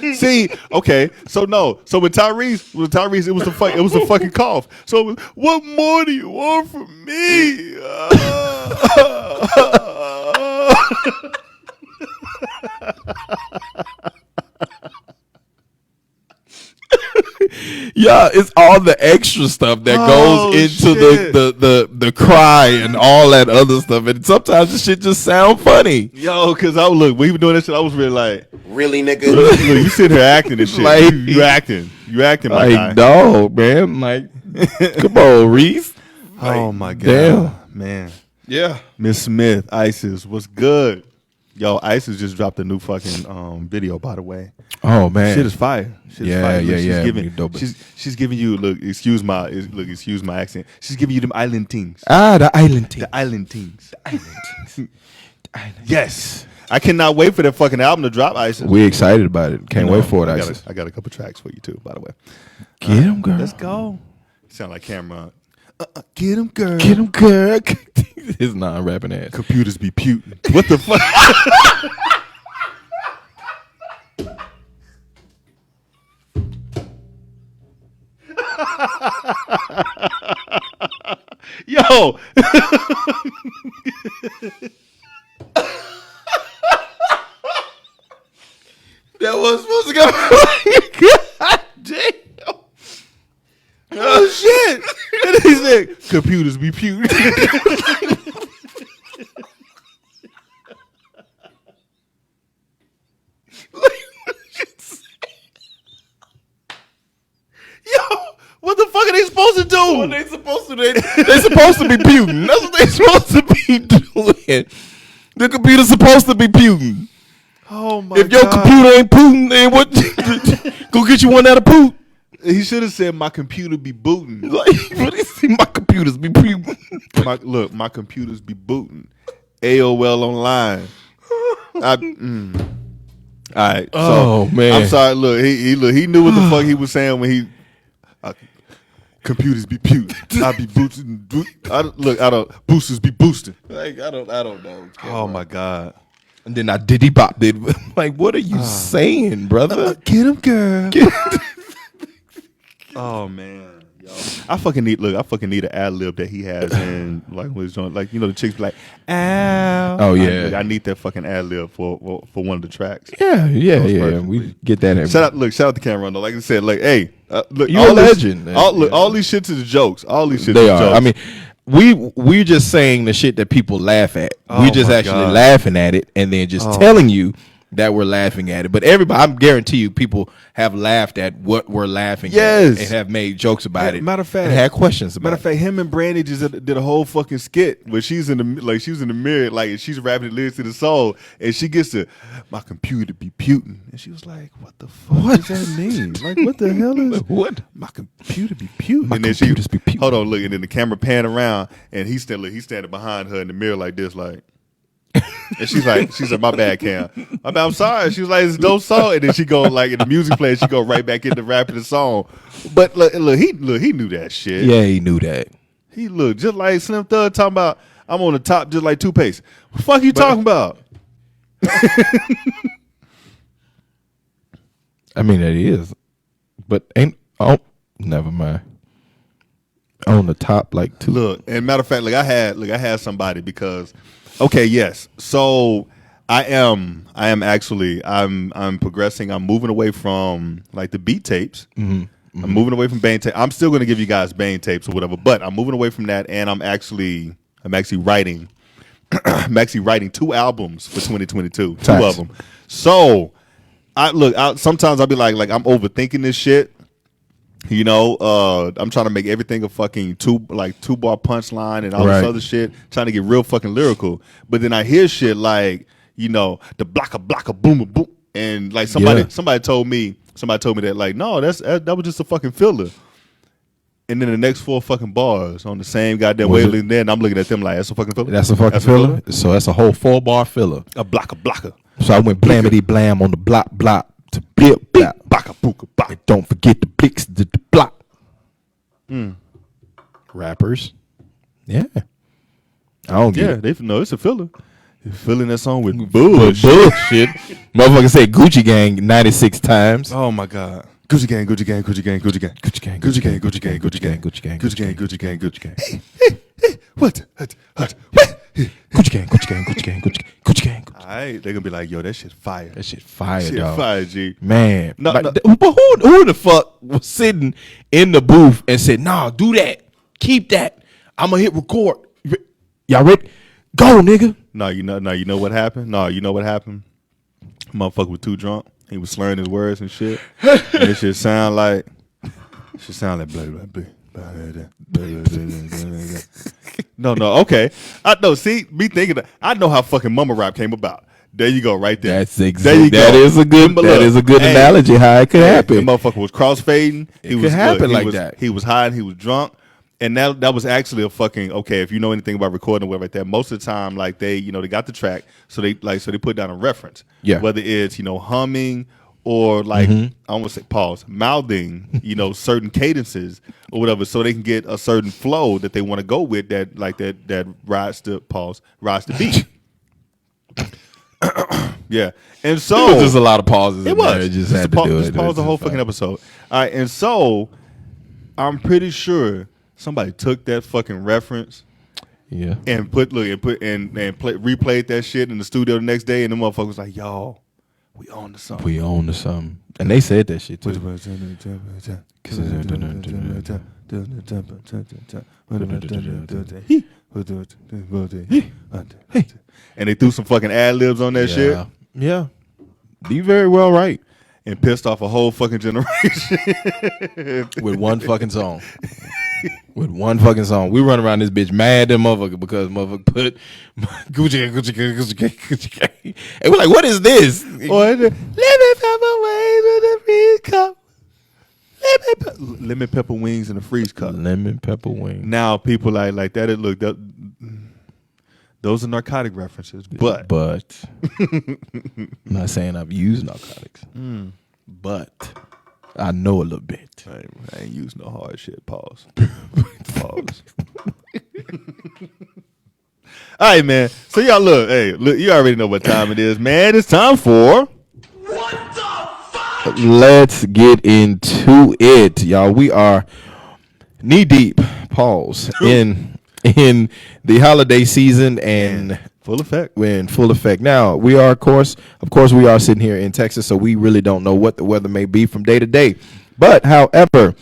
said, See, okay, so no, so with Tyrese, it was a fucking cough. So it was, what more do you want from me? yeah, it's all the extra stuff that Oh, goes into shit. the cry and all that other stuff, and sometimes the shit just sound funny. Yo, cause when we were doing that shit, I was really like, Really, nigga? look, you sit here acting and shit. Like- you acting, my Like, guy. dog, man, like, come on, Reese. Oh my god, damn. man. Yeah. Miss Smith, Isis, what's good? Yo, Isis just dropped a new fucking video, by the way. Oh man, Shit is fire. Shit is Yeah, fire. yeah, Look, yeah. Giving, Dope. she's giving you excuse my accent. She's giving you them island things. the island team. The island things. Yes. I cannot wait for that fucking album to drop, Isis. We excited about it. Can't wait for it. Isis. I got a couple tracks for you too, by the way. Get him, girl. Let's go. Sound like Cameron. Get him, girl. Get him, girl. His non-rapping ass. Computers be putin'. What the fuck? Yo. That was supposed to go. God damn. Oh shit! And he said, "Computers be putin'." Yo, what the fuck are they supposed to do? What they supposed to do? They supposed to be putin'. That's what they supposed to be doing. The computer's supposed to be putin'. Oh my If your God. computer ain't putin', then what? Go get you one that'll poot. He should have said, "My computer be booting." Like, what is my computers be putin'? My computers be booting. AOL online. All right. Oh, so, man. I'm sorry. Look, he knew what the fuck he was saying when he. Computers be putin'. I be boosting. Boosters be boosting. Like, I don't know. Oh my God. And then I diddy bop did. Like, what are you saying, brother? Get him, girl. Oh man, yo, I fucking need an ad lib that he has in like when he's doing like the chicks be like, ow. Oh, yeah. I need that fucking ad lib for one of the tracks. Yeah. perfect. We get that in. Shout out to Cameron though. Like I said, like hey, look, You a legend, man. All these shits is jokes. All these shits They is are. jokes. I mean, we just saying the shit that people laugh at. Oh, we just my actually God. laughing at it and then just telling you that we're laughing at it. But everybody, I guarantee you, people have laughed at what we're laughing Yes. at and have made jokes about it. Matter of fact, and had questions about Matter of fact, him and Brandy just did a whole fucking skit where she was in the mirror, like and she's rapping the lyrics to the song, and she gets to my computer be putin', and she was like, "What the fuck does that mean? Like, what the hell is What? my computer be putin'?" My And then computers be putin'. Hold on, look, and then the camera pan around, and he's standing behind her in the mirror like this, like. And she's like, my bad, Cam. I'm sorry. She was like, it's a dope song. And then she go like in the music player, she go right back into rapping the song. But look, he knew that shit. Yeah, he knew that. He looked just like Slim Thug talking about I'm on the top just like Toothpaste. What the fuck you talking about? I mean, it is, but never mind. On the top, like two. Look, and matter of fact, I had somebody because, okay, yes. So I am actually I'm progressing. I'm moving away from like the beat tapes. I'm moving away from Bane tape. I'm still going to give you guys Bane tapes or whatever, but I'm moving away from that, and I'm actually writing. I'm actually writing 2 albums for 2022. Two of them. So sometimes I'll be like I'm overthinking this shit. You know, I'm trying to make everything a fucking 2-bar punchline and all this other shit, trying to get real fucking lyrical. But then I hear shit like, you know, the blocka boom boom, and like somebody told me that like, no, that was just a fucking filler. And then the next 4 fucking bars on the same goddamn wavelength there, and I'm looking at them like, that's a fucking filler. That's a fucking filler. So that's a whole 4-bar filler. A blocka. So I went blamity blam on the block to blip blap. And don't forget the blicks the block. Rappers. Yeah. I don't get it. They know it's a filler. You're filling that song with bullshit. Motherfucker say Gucci Gang 96 times. Oh my God. Gucci gang, Gucci gang, Gucci gang, Gucci gang, Gucci gang, Gucci gang, Gucci gang, Gucci gang, Gucci gang, Gucci gang, Gucci gang, Gucci gang. Hey, what? Gucci gang, Gucci gang, Gucci gang, Gucci gang. All right, they're gonna be like, yo, that shit fire. That shit fire, Shit dog. fire, G. Man. No, like, no. But who the fuck was sitting in the booth and said, nah, do that. Keep that. I'm gonna hit record. Y'all ready? Go, nigga. No, you know what happened? No, you know what happened? Motherfucker was too drunk. He was slurring his words and shit. And it should sound like blah, blah, blah, blah, blah, blah, blah. No, okay. I know, see, me thinking that I know how fucking mumble rap came about. There you go, right there. That's exactly. There you That go. is a good. But That look, is a good hey, analogy how it could happen. The motherfucker was crossfading. It could happen like was, that. He was high and he was drunk. And that was actually a fucking, okay, if you know anything about recording or whatever like that, most of the time, like they got the track, so they put down a reference. Yeah. Whether it's, humming or like, I almost say pause, mouthing, certain cadences or whatever, so they can get a certain flow that they want to go with that rides the beat. Yeah. And so It was just a lot of pauses. It in was. there. It just had to do it. Just pause the whole fucking episode. All right, and so I'm pretty sure somebody took that fucking reference, Yeah. and replayed that shit in the studio the next day, and the motherfucker was like, "Yo, we on to something." We own to something. And they said that shit too. And they threw some fucking ad libs on that shit. Yeah. You very well right. And pissed off a whole fucking generation. With one fucking song. With one fucking song. We run around this bitch mad at motherfucker because motherfucker put Gucci gang. And we're like, what is this? Or let me pepper wings in the freeze cup. Lemon pepper wings in the freeze cup. Lemon pepper wing. Now people like that. Those are narcotic references, but I'm not saying I've used narcotics, but I know a little bit. I ain't used no hard shit. Pause. Pause. All right, man. So y'all look, you already know what time it is, man. It's time for Let's get into it, y'all. We are knee deep, pause, in the holiday season and full effect. We're in full effect. Now, we are, of course, we are sitting here in Texas, so we really don't know what the weather may be from day to day. But, however,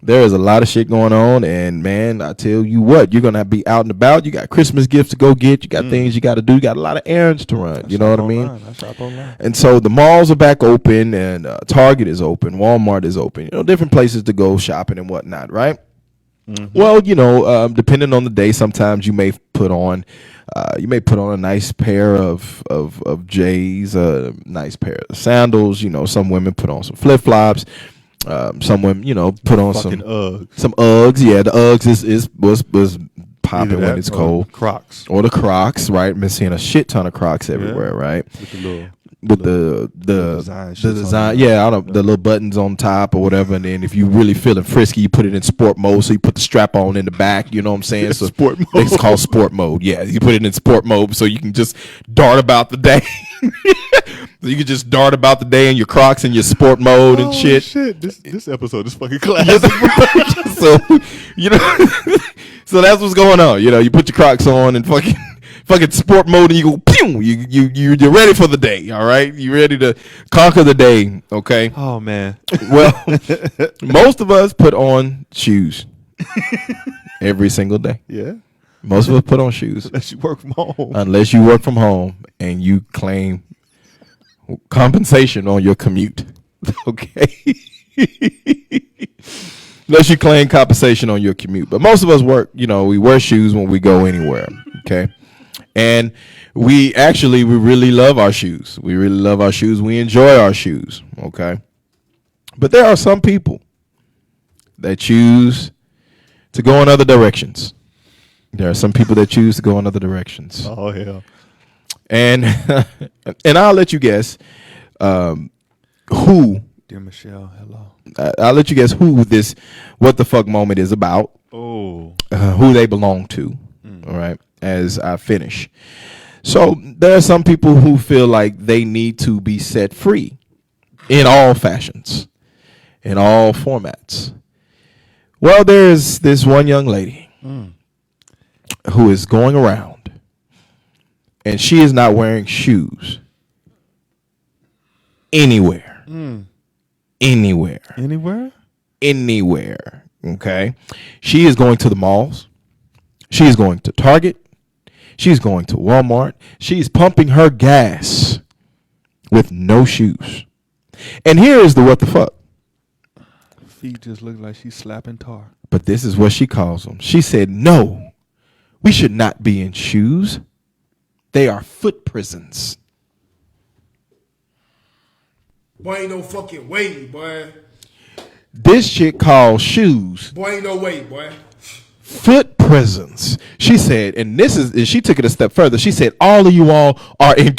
there is a lot of shit going on, and, man, I tell you what, you're going to be out and about. You got Christmas gifts to go get. You got things you got to do. You got a lot of errands to run. You know what I mean? I shop online. And so the malls are back open, and Target is open. Walmart is open. Different places to go shopping and whatnot, right? Mm-hmm. Well, depending on the day, sometimes you may put on a nice pair of J's, a nice pair of sandals. Some women put on some flip flops. Some women, put on some Uggs. Yeah, the Uggs was popping when it's cold. Crocs Or the Crocs, right? Been seeing a shit ton of Crocs everywhere, right? With the little with the design shits on design. it. Yeah, I don't, the little buttons on top or whatever. And then if you really feeling frisky, you put it in sport mode. So you put the strap on in the back. You know what I'm saying? So Sport mode. It's called sport mode. Yeah, you put it in sport mode so you can just dart about the day. So you can just dart about the day in your Crocs and your sport mode and shit. This episode is fucking classic. So you know, so that's what's going on. You know, you put your Crocs on and fucking sport mode, and you go pew. You're ready for the day. All right, you ready to conquer the day. Okay. Oh man. Well, most of us put on shoes every single day. Yeah. Most of us put on shoes Unless you work from home. unless you work from home and you claim compensation on your commute. Okay. Unless you claim compensation on your commute. But most of us work, you know, we wear shoes when we go anywhere. Okay. And we really love our shoes. We really love our shoes. We enjoy our shoes. Okay. But there are some people that choose to go in other directions. There are some people that choose to go in other directions. Oh hell. And and I'll let you guess who. Dear Michelle, hello. I'll let you guess what the fuck moment is about. Oh. Who they belong to. All right. As I finish. So there are some people who feel like they need to be set free in all fashions, in all formats. Well, there's this one young lady who is going around and she is not wearing shoes anywhere. Anywhere. Okay. She is going to the malls. She is going to Target. She's going to Walmart. She's pumping her gas with no shoes. And here is the what the fuck. Feet just look like she's slapping tar. But this is what she calls them. She said, no, we should not be in shoes. They are foot prisons. Boy, ain't no fucking way, boy. This shit calls shoes Boy, ain't no way, boy. foot prisons. She said, and she took it a step further. She said, all of you all are in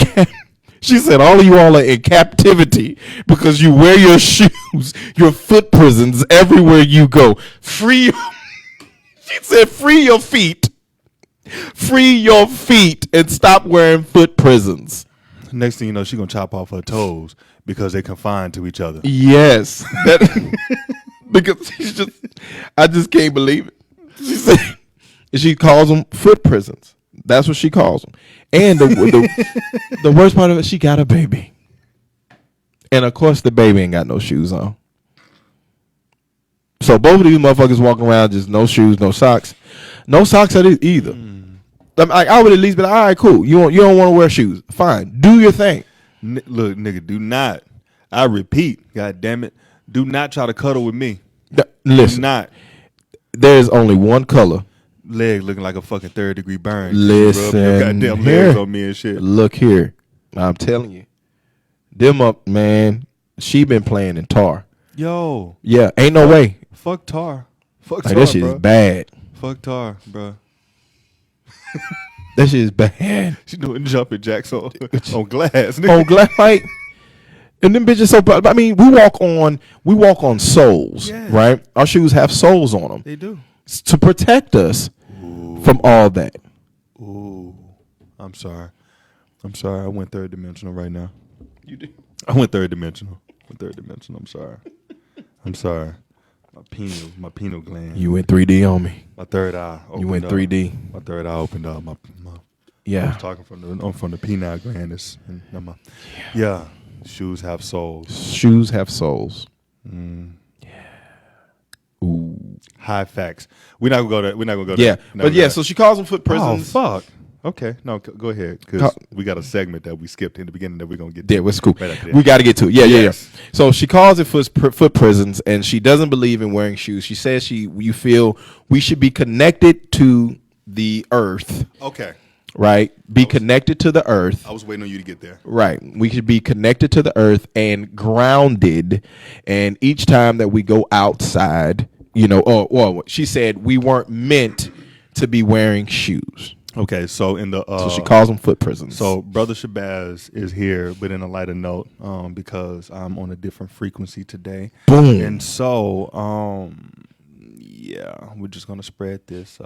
she said, all of you all are in captivity because you wear your shoes, your foot prisons everywhere you go. Free. She said, free your feet. Free your feet and stop wearing foot prisons. Next thing you know, she's gonna chop off her toes because they're confined to each other. Yes. Because I just can't believe it. She said, she calls them foot prisons. That's what she calls them. And the worst part of it, she got a baby. And of course the baby ain't got no shoes on. So both of these motherfuckers walking around just no shoes, no socks. No socks either. I would at least be like, all right, cool. You don't want to wear shoes. Fine. Do your thing. Look, nigga, do not. I repeat, god damn it. Do not try to cuddle with me. Listen. Do not. There's only one color. Leg looking like a fucking 3rd-degree burn. Listen, Rub your goddamn here. legs on me and shit. Look here. I'm telling you. Them up, man. She been playing in tar. Yo. Yeah, ain't no way. Fuck tar. Fuck Like, tar, that shit bro. is bad. Fuck tar, bro. That shit is bad. She doing jumping jacks on glass. Nigga. On glass, like, and them bitches so. I mean, we walk on soles, Yeah. right? Our shoes have soles on them. They do. To protect us from all that. Ooh. I'm sorry. I went 3rd dimensional right now. You did. I went 3rd dimensional. I'm sorry. My pineal gland. You went 3D on me. My third eye. You went up. 3D. My third eye opened up. I Yeah. was talking from the pineal gland. Yeah. Shoes have souls. Shoes have soles. Ooh. High facts. We're not gonna go there. Yeah. We're not But gonna yeah, go so she calls them foot there. prisons. Oh fuck. Okay. No, go ahead because we got a segment that we skipped in the beginning that we're gonna get to. Yeah, it's cool. Right after that. We got to get to it. Yeah. Yes. So she calls it foot prisons, and she doesn't believe in wearing shoes. She says you feel we should be connected to the earth, Okay. right? Be connected to the earth. I was waiting on you to get there. Right. We should be connected to the earth and grounded. And each time that we go outside, you know, or she said we weren't meant to be wearing shoes. Okay, so in the So she calls them foot prisons. So Brother Shabazz is here, but in a lighter note, because I'm on a different frequency today. Boom. And so, yeah, we're just gonna spread this,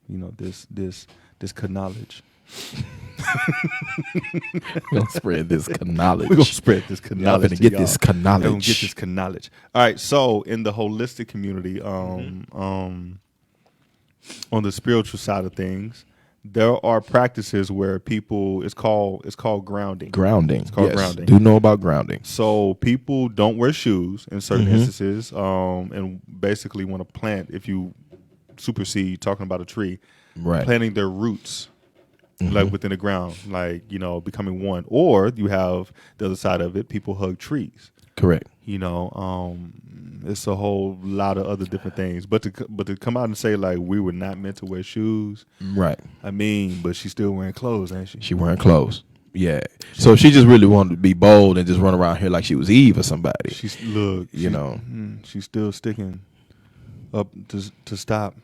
this knowledge. We're gonna spread this knowledge. We're gonna spread this knowledge. Y'all finna get this knowledge. We're gonna get this knowledge. All right. So in the holistic community, on the spiritual side of things, there are practices where people it's called grounding. Grounding. It's called Yes. grounding. Do know about grounding. So people don't wear shoes in certain instances, and basically want to plant. If you supersede talking about a tree, Right. planting their roots. Like within the ground, like, becoming one. Or you have the other side of it, people hug trees. Correct. It's a whole lot of other different things. But to come out and say like we were not meant to wear shoes, Right. I mean, but she's still wearing clothes, ain't she? She wearing clothes. Yeah. So she just really wanted to be bold and just run around here like she was Eve or somebody. She's she's still sticking up to stop.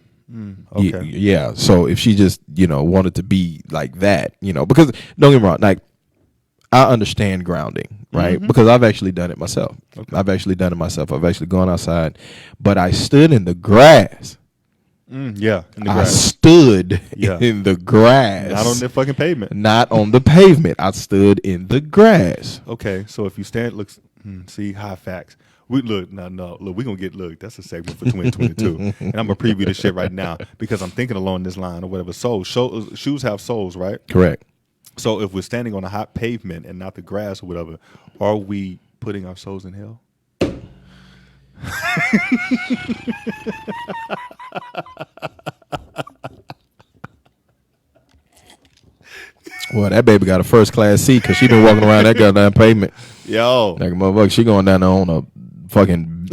Okay. Yeah. So if she just, wanted to be like that, because don't get me wrong, like I understand grounding, right? Because I've actually done it myself. Okay. I've actually gone outside, but I stood in the grass. Yeah, in the I grass. stood Yeah. in the grass. Not on the fucking pavement. Not on the pavement. I stood in the grass. Okay, so if you stand, see high facts. We look, we gonna get that's a segment for 2022, and I'm gonna preview this shit right now because I'm thinking along this line or whatever. So shoes have soles, right? Correct. So if we're standing on a hot pavement and not the grass or whatever, are we putting our souls in hell? Well, that baby got a first class seat because she been walking around that goddamn pavement. Yo, Like a motherfucker, she going down there on a fucking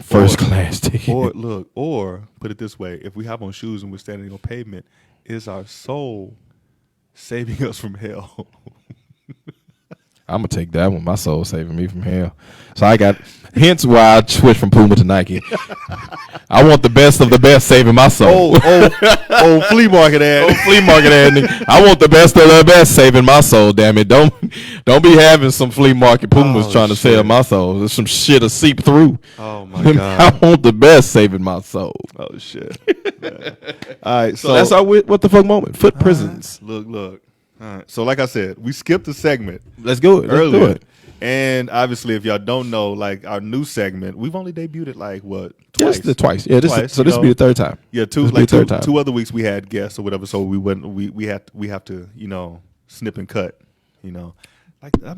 first class ticket. or put it this way: if we have on shoes and we're standing on pavement, is our soul saving us from hell? I'm gonna take that one. My soul saving me from hell. So hence why I switched from Puma to Nike. I want the best of the best saving my soul. Oh, flea market ad. Flea market ad. nigga. I want the best of the best saving my soul. Damn it! Don't be having some flea market Pumas trying to sell my soul. There's some shit to seep through. Oh my god! I want the best saving my soul. Oh shit! All right, So that's our what the fuck moment. Foot prisons. Look. All right. So like I said, we skipped a segment Let's go. Let's earlier. do it. And obviously, if y'all don't know, like our new segment, we've only debuted it like what? Twice. Yes, twice. Yeah, this will be the third time. Yeah, This will be the third time. two other weeks we had guests or whatever, so we have to snip and cut. Like I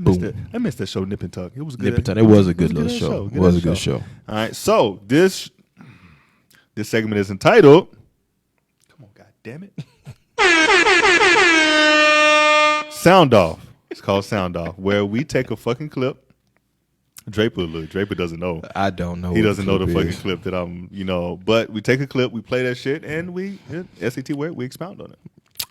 missed that show Nip and Tuck. It was good. Nip and Tuck. It was a good little show. It was a good show. All right, so this segment is entitled. Come on, God damn it! Sound Off. It's called Sound Off, where we take a fucking clip. Draper doesn't know. I don't know. He what doesn't know the clip fucking is. clip that but we take a clip, we play that shit, and SAT word, we expound on it.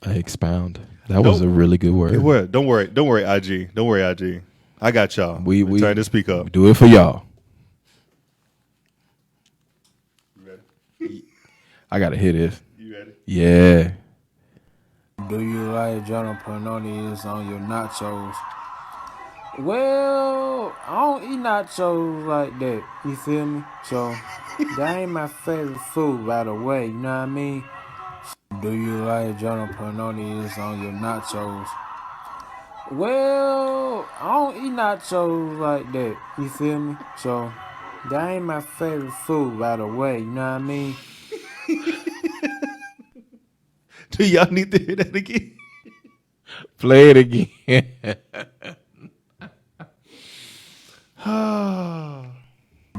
I expound. That was a really good word. Good word. Don't worry, IG. Don't worry, IG. I got y'all. We trying to speak up. Do it for y'all. You ready? I gotta hear this. You ready? Yeah. Do you like jalapenos on your nachos? Well, I don't eat nachos like that. You feel me? So that ain't my favorite food, by the way. You know what I mean? Do you like jalapenos on your nachos? Well, I don't eat nachos like that. You feel me? So that ain't my favorite food, by the way. You know what I mean? Do y'all need to hear that again? Play it again.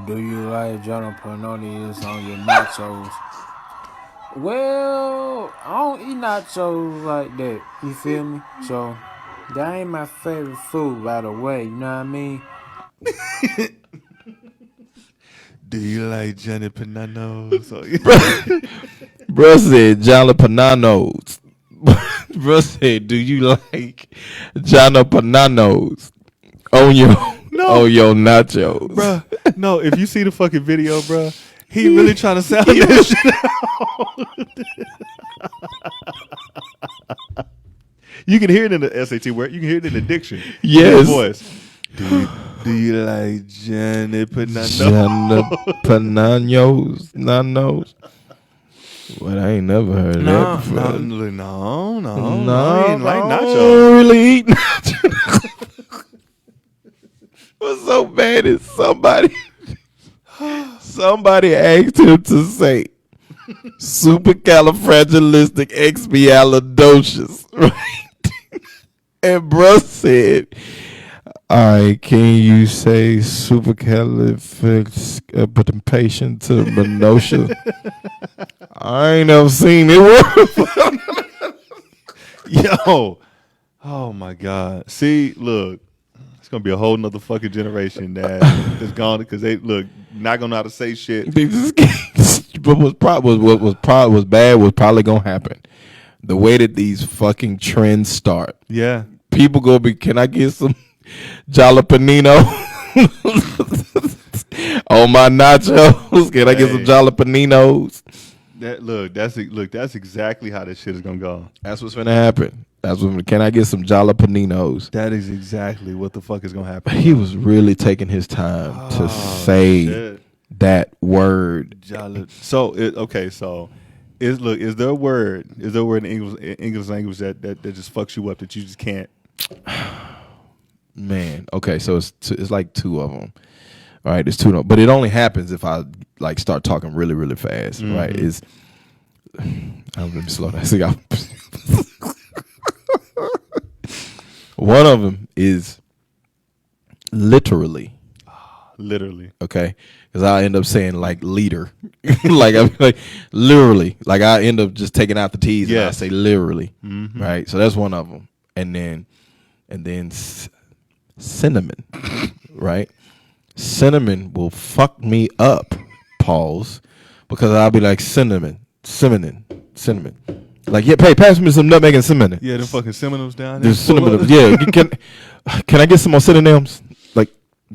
Do you like jalapenos on your nachos? Well, I don't eat nachos like that. You feel me? So that ain't my favorite food, by the way. You know what I mean? Do you like Johnny Pananos? Bruh said jalapenos. Bruh said, do you like jalapenos on your nachos? Bruh, no, if you see the fucking video, bruh, He really trying to sound this shit. You can hear it in the SAT word. You can hear it in the diction. Yes. Voice. Do you like Janet Panano? Pananos, nanos. Well, I ain't never heard of that before. No. No, ain't like I nacho. don't really eat nachos. What's so bad is somebody asked him to say supercalifragilisticexpialidocious, right? And bruh said, all right, can you say supercalifragilisticexpialidocious? I ain't never seen it work. Yo. Oh my God. See, look. It's gonna be a whole nother fucking generation that is gone because they look not gonna know how to say shit. But what was bad was probably gonna happen. The way that these fucking trends start. Yeah. People go be, can I get some jalapeno on my nachos? Can I get some jalapenos? That's exactly how this shit is gonna go. That's what's gonna happen. Can I get some jalapenos? That is exactly what the fuck is gonna happen. He was really taking his time to say that word. So is there a word in English language that just fucks you up that you just can't? Man, okay, so it's like two of them. All right, there's two of them, but it only happens if I like start talking really, really fast. Mm-hmm. Right? Let me slow down. See, one of them is literally. Literally. Okay, because I end up saying like liter, like I'm like literally, like I end up just taking out the T's and I say literally. Mm-hmm. Right, so that's one of them, and then cinnamon, right? Cinnamon will fuck me up, pause, because I'll be like cinnamon. Like, yeah, hey, pass me some nutmeg and cinnamon. Yeah, them fucking synonyms down there. There's cinnamon. Yeah, can I get some more synonyms? Like,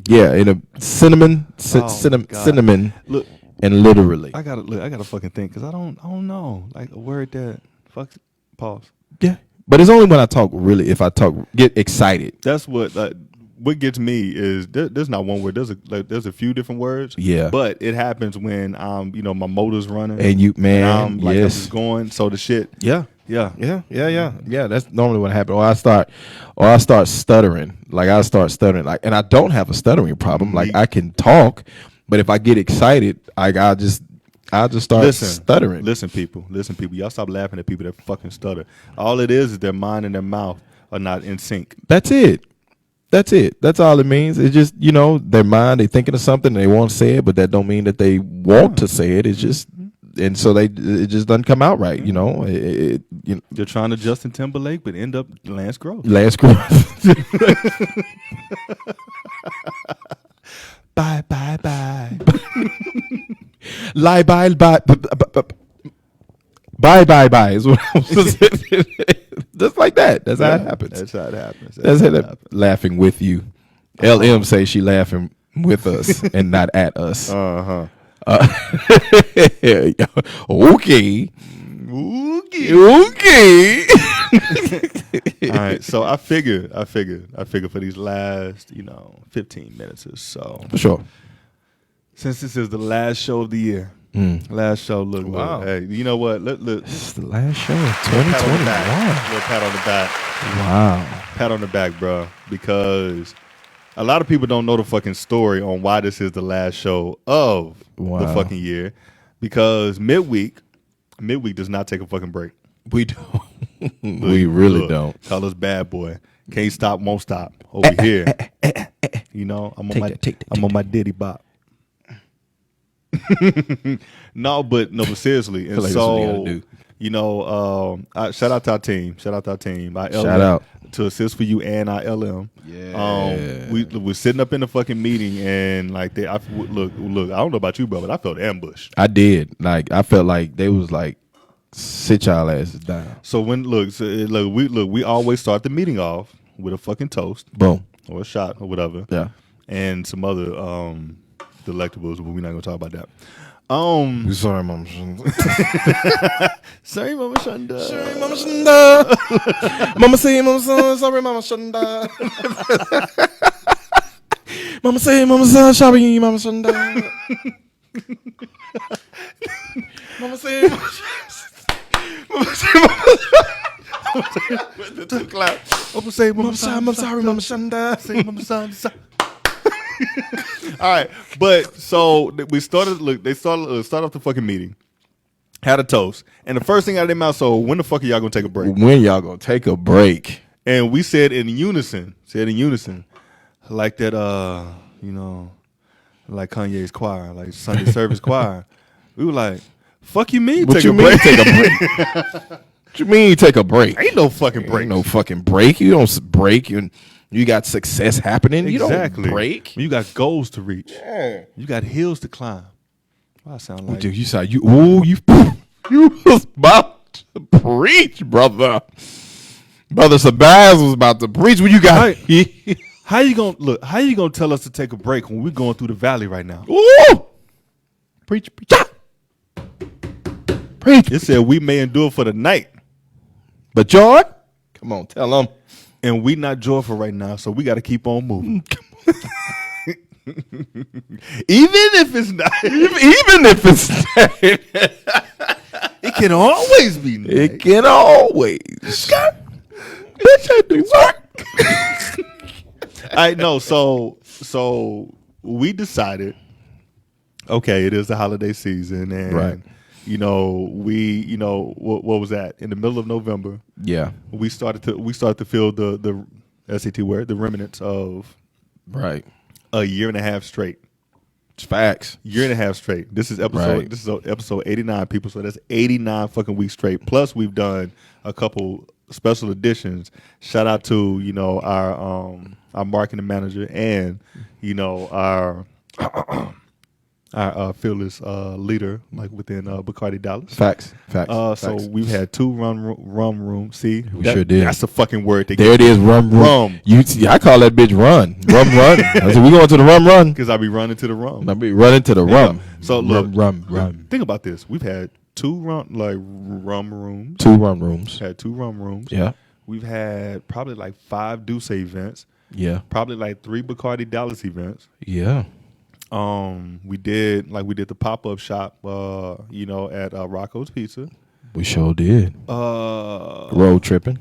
yeah, in a cinnamon, cinnamon, look, and literally. I gotta fucking think because I don't know like a word that fucks. Pause. Yeah, but it's only when I talk really. If I get excited. That's what gets me is there's not one word. There's a few different words. Yeah. But it happens when my motor's running and I'm just going. So the shit. Yeah. That's normally what happens. Or I start stuttering. Like I start stuttering. Like, and I don't have a stuttering problem. Like I can talk, but if I get excited, I'll just start stuttering. Listen, people. Y'all stop laughing at people that fucking stutter. All it is their mind and their mouth are not in sync. That's it. That's all it means. It's just, their mind, they thinking of something and they want to say it, but that don't mean that they want to say it. It's just, and so it just doesn't come out right, They're trying to Justin Timberlake, but end up Lance Gross. Bye. Lie, bye. Bye is what I was saying. Just like that. That's how it happens. That's how it happens. That's how it happens. Laughing with you. LM say she laughing with us and not at us. Uh-huh. Okay. All right. So I figure for these last, 15 minutes or so. For sure. Since this is the last show of the year. Last show, look. Hey, you know what? Look. This is the last show of 2021. Little pat on the back. Wow. Pat on the back, bro. Because a lot of people don't know the fucking story on why this is the last show of the fucking year. Because midweek does not take a fucking break. We don't. We really don't. Call us bad boy. Can't stop, won't stop. Over here. I'm on my Diddy bop. No, but seriously. And like so, shout out to our team. Shout out to Assist for You and our LM. Yeah. We were sitting up in the fucking meeting and like look. I don't know about you, bro, but I felt ambushed. I did. Like I felt like they was like, sit y'all asses down. So we always start the meeting off with a fucking toast, boom, or a shot or whatever. Yeah, and some other delectables, but we're not gonna talk about that. We sorry, Mama Shonda. Sorry, Mama Shonda. Sorry, Mama Shonda. Mama say, Mama son, sorry, Mama Shonda. Mama say, Mama son, sorry, Mama Shonda. Mama say, Mama say, Mama say, Mama sorry, Mama Shonda. Say, Mama Shonda. All right, but so we started. Look, they started off the fucking meeting, had a toast, and the first thing out of their mouth. So when the fuck are y'all gonna take a break? When y'all gonna take a break? And we said in unison, like that. Like Kanye's choir, like Sunday service choir. We were like, "Fuck you, mean What take you a mean break? take a break? What you mean take a break? Ain't no fucking break. Ain't no fucking break. You don't break. You got success happening. Exactly. You don't break. You got goals to reach. Yeah. You got hills to climb. I sound like Dude, you was about to preach, brother. Brother Sabaz was about to preach. What you got? How you gonna tell us to take a break when we're going through the valley right now? Ooh. Preach. Preach. It said we may endure for the night, But joy, come on, tell them. and we not joyful right now, so we got to keep on moving. Even if it's not, Even if it's it can always be night. it can always. Bitch, I do work. I know. So we decided. Okay, it is the holiday season, and Right. what was that? In the middle of November, Yeah. we started to feel the SAT word, the remnants of Right. a year and a half straight. It's facts. Year and a half straight. This is episode 89, people. So that's 89 fucking weeks straight. Plus, we've done a couple special editions. Shout out to our marketing manager and our fearless leader, like within Bacardi Dallas. Facts. So we've had 2 rum rooms. See, We sure did. That's a fucking word. There it is, rum. Rum. I call that bitch run. Rum. I said, we going to the rum. Because I be running to the rum. I be running to the rum. So look, rum. think about this. We've had 2 rum rooms. 2 rum rooms. Had 2 rum rooms. Yeah. We've had probably like 5 Douce events. Yeah. Probably like 3 Bacardi Dallas events. Yeah. We did the pop-up shop, at Rocco's Pizza. We sure did. Road tripping.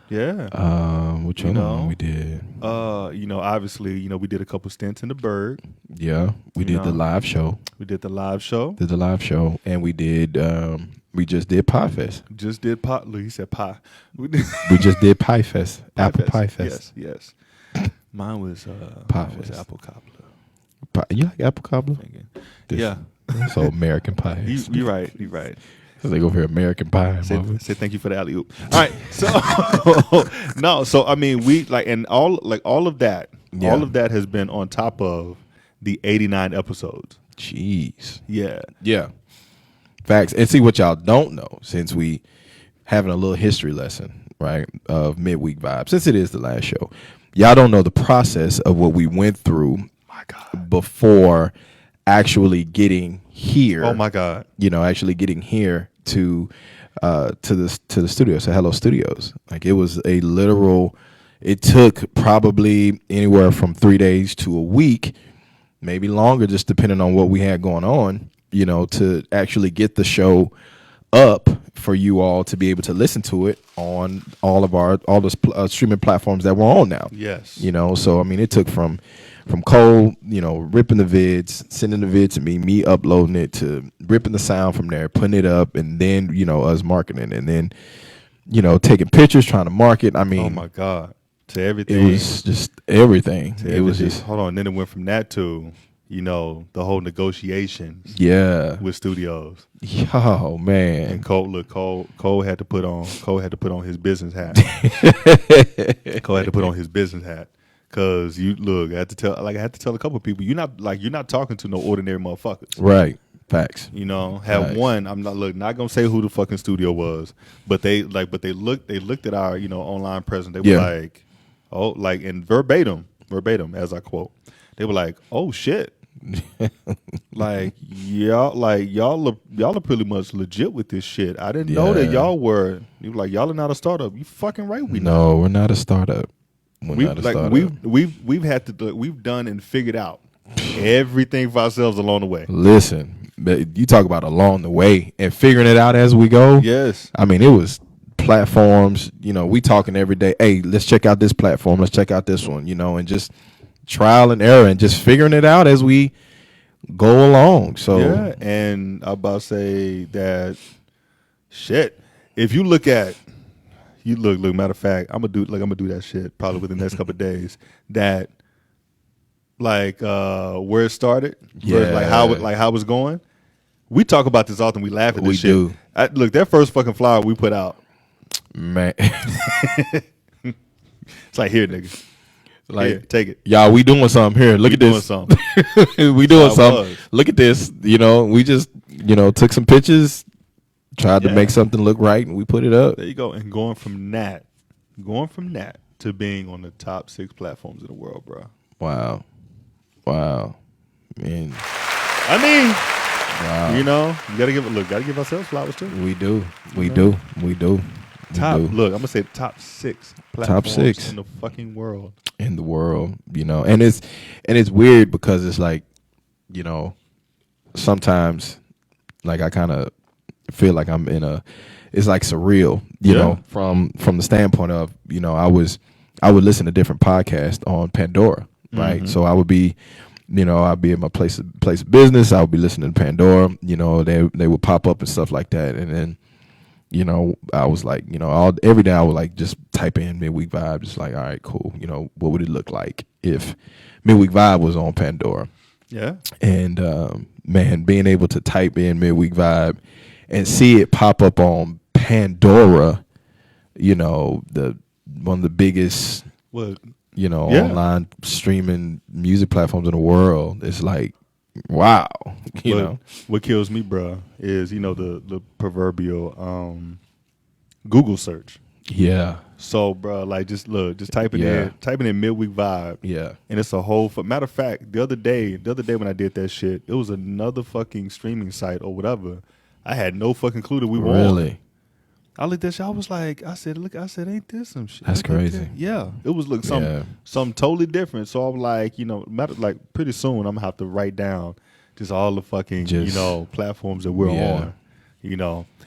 Yeah. Which one we did? Obviously, we did a couple stints in the Berg. Yeah. We did the live show. We did the live show. And we did we just did Pie Fest. Just did pie. Look, he said pie. We just did Pie Fest. Apple Pie Fest. Yes. Mine was Pie mine was Fest. apple cobbler. You like apple cobbler? Yeah. So American Pie. You're right. You're right. They go for American Pie. Say thank you for the alley oop. All right, so no, so I mean we and all of that, Yeah. all of that has been on top of the 89 episodes. Jeez. Yeah. Facts. And see what y'all don't know, since we having a little history lesson, right, of midweek vibes, since it is the last show. Y'all don't know the process of what we went through before actually getting here. Oh my God. Actually getting here to the studio. So Hello Studios. Like it was a literal, it took probably anywhere from 3 days to a week, maybe longer, just depending on what we had going on, to actually get the show up for you all to be able to listen to it on all the streaming platforms that we're on now. Yes. So I mean, it took from Cole, ripping the vids, sending the vids to me uploading it, to ripping the sound from there, putting it up, and then us marketing, and then taking pictures, trying to market. I mean, oh my God, to everything. It was just everything. It was just hold on. Then it went from that to the whole negotiations. Yeah. With studios. Oh man. And Cole had to put on his business hat. Cole had to put on his business hat. Cause I had to tell a couple of people, you're not talking to no ordinary motherfuckers. Right. Facts. Have one. I'm not gonna say who the fucking studio was, but they looked at our online presence. They were like, oh, like in verbatim as I quote, they were like, oh shit, Like y'all are pretty much legit with this shit. I didn't know that y'all were. You were like, y'all are not a startup. You fucking right. No, we're not a startup. We're not a startup. We've had to we've done and figured out everything for ourselves along the way. Listen, you talk about along the way and figuring it out as we go. Yes. I mean, it was platforms, we talking every day. Hey, let's check out this platform. Let's check out this one, and just trial and error and just figuring it out as we go along. So yeah, and I'm about to say that shit. If you look at matter of fact, I'm gonna do that shit probably within the next couple of days. That where it started, how it's going. We talk about this often. We laugh at this shit. We do. Look, that first fucking flyer we put out, man. It's like, here, nigga. Like, here, take it. Y'all, we doing something here. Look at this. Something. We doing something. Look at this. We just, took some pictures, tried to make something look right, and we put it up. There you go. And going from that to being on the top 6 platforms in the world, bro. Wow. Man. I mean, wow. You gotta give ourselves flowers too. We do. We do. Look, I'm gonna say top 6 platforms top 6 in the fucking world. In the world, and it's weird because it's like, sometimes like I kind of feel like I'm it's like surreal, you know, from the standpoint of, I would listen to different podcasts on Pandora, right? Mm-hmm. So I would be, I'd be at my place of business. I would be listening to Pandora, they would pop up and stuff like that. And then, I was like, every day I would like just type in Midweek Vibe, just like, all right, cool. What would it look like if Midweek Vibe was on Pandora? Yeah. And, man, being able to type in Midweek Vibe and see it pop up on Pandora, one of the biggest, online streaming music platforms in the world. It's like, wow. What kills me, bro, is, the proverbial Google search. Yeah. So, bro, like, just typing in Midweek Vibe. Yeah. And it's a whole, matter of fact, the other day when I did that shit, it was another fucking streaming site or whatever. I had no fucking clue that we were on. I looked at shit. I was like, I said, ain't this some shit? That's crazy. Yeah. It was something totally different. So I'm like, pretty soon I'm gonna have to write down just all the fucking, platforms that we're on.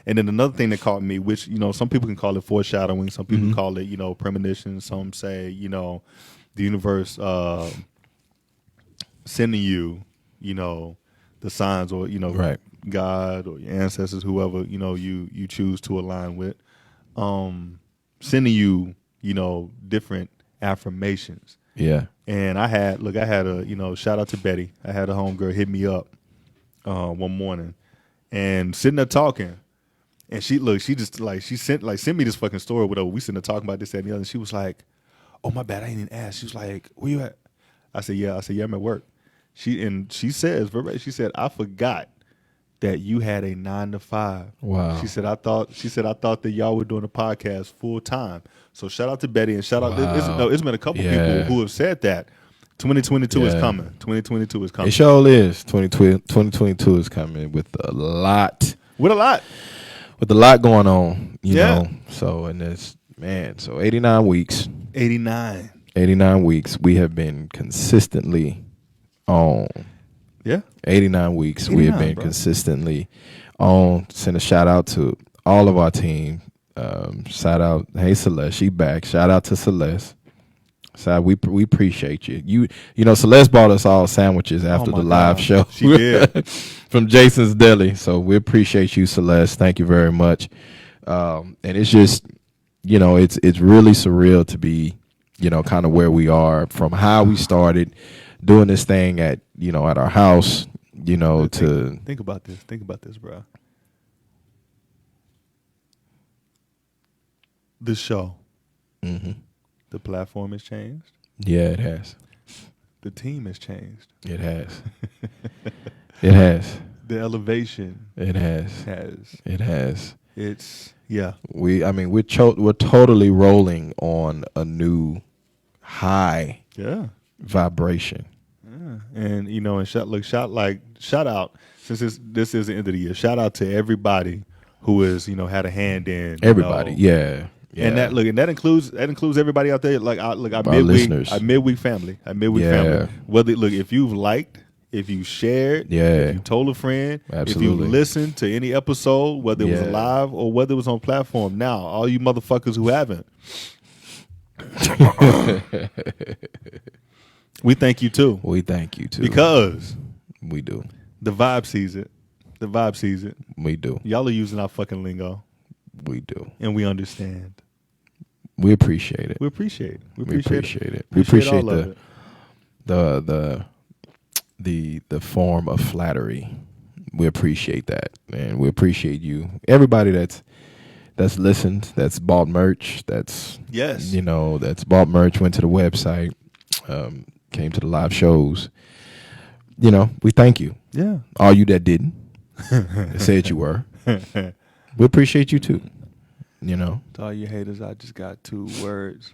And then another thing that caught me, which, some people can call it foreshadowing, some people call it, premonition, some say, the universe sending you, the signs or, right. God or your ancestors, whoever, you choose to align with, sending you, different affirmations. Yeah. And I had a, shout out to Betty. I had a homegirl hit me up one morning and sitting there talking. And she sent me this fucking story or whatever. We sitting there talking about this, that, and the other. And she was like, oh, my bad, I didn't even ask. She was like, where you at? I said, yeah, I'm at work. She says, I forgot that you had a 9-to-5. Wow. She said I thought that y'all were doing a podcast full time. So shout out to Betty and shout out. It's been a couple people who have said that. 2022 is coming. 2022 is coming. It sure is. 2022 is coming with a lot. With a lot going on, you know. So and it's 89 weeks. 89 weeks. We have been consistently on. Yeah. 89 weeks. We have been consistently on. Send a shout out to all of our team. Shout out, hey Celeste, she back. Shout out to Celeste. So we appreciate you. Celeste bought us all sandwiches after the live show. She did. From Jason's Deli. So we appreciate you, Celeste. Thank you very much. And it's just, it's really surreal to be, kind of where we are from how we started doing this thing at our house, to think about this, bro. The show. Mm-hmm. The platform has changed. Yeah, it has. The team has changed. It has. It has. The elevation. It has. It has. It's we're totally rolling on a new high vibration. Yeah. Yeah, and and shout out since this is the end of the year. Shout out to everybody who has had a hand in Everybody, yeah. And that includes everybody out there. Like our listeners. midweek family, family. Whether if you've liked, if you shared, if you told a friend, absolutely. if you listened to any episode, whether it was live or whether it was on platform. Now, all you motherfuckers who haven't, we thank you too. We thank you too because we do. The vibe sees it. The vibe sees it. We do. Y'all are using our fucking lingo. We do, and we understand. We appreciate it. We appreciate it. We appreciate it. We appreciate the form of flattery. We appreciate that, and we appreciate you. Everybody that's listened, that's bought merch, that's bought merch, went to the website, came to the live shows. We thank you. Yeah. All you that didn't, said you were. We appreciate you too. To all you haters, I just got 2 words.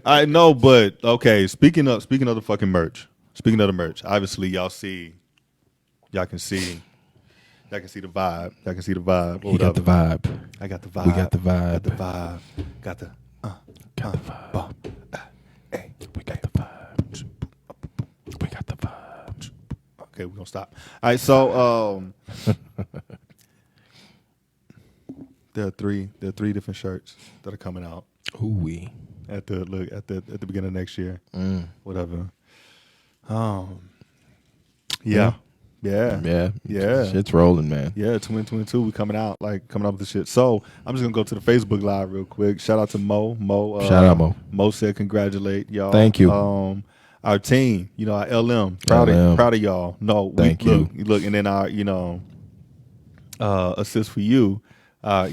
I know, but okay. Speaking of the fucking merch. Speaking of the merch, obviously y'all can see the vibe. Y'all can see the vibe. You got the vibe. I got the vibe. We got the vibe. Got the vibe. Got the vibe. Hey, we got the vibe. We got the vibe. Okay, we're gonna stop. All right, so there are three different shirts that are coming out. Ooh-wee. At the beginning of next year. Whatever. Yeah. Shit's rolling, man. Yeah, 2022, we coming up with the shit. So I'm just gonna go to the Facebook Live real quick. Shout out to Mo. Shout out Mo. Mo said congratulate y'all. Thank you. Our team, our LM, proud of y'all. No, thank you. Look, and then our assist for you, our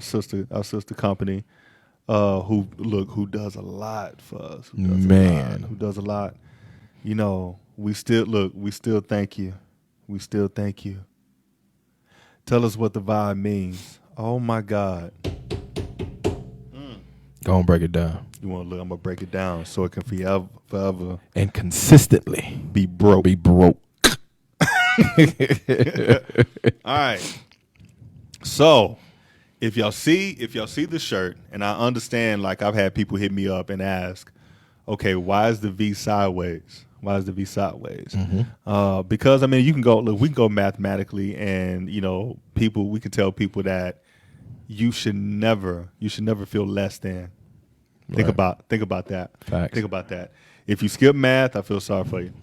sister company, who does a lot for us. Who does a lot. We still thank you. We still thank you. Tell us what the vibe means. Oh my God. Go and break it down. You want to look? I'm gonna break it down so it can forever and consistently be broke. All right. So if y'all see the shirt, and I understand, I've had people hit me up and ask, okay, why is the V sideways? Why is the V sideways? Mm-hmm. Because you can go we can go mathematically, and we can tell people that you should never feel less than. Think about that. Facts. Think about that. If you skip math, I feel sorry for you.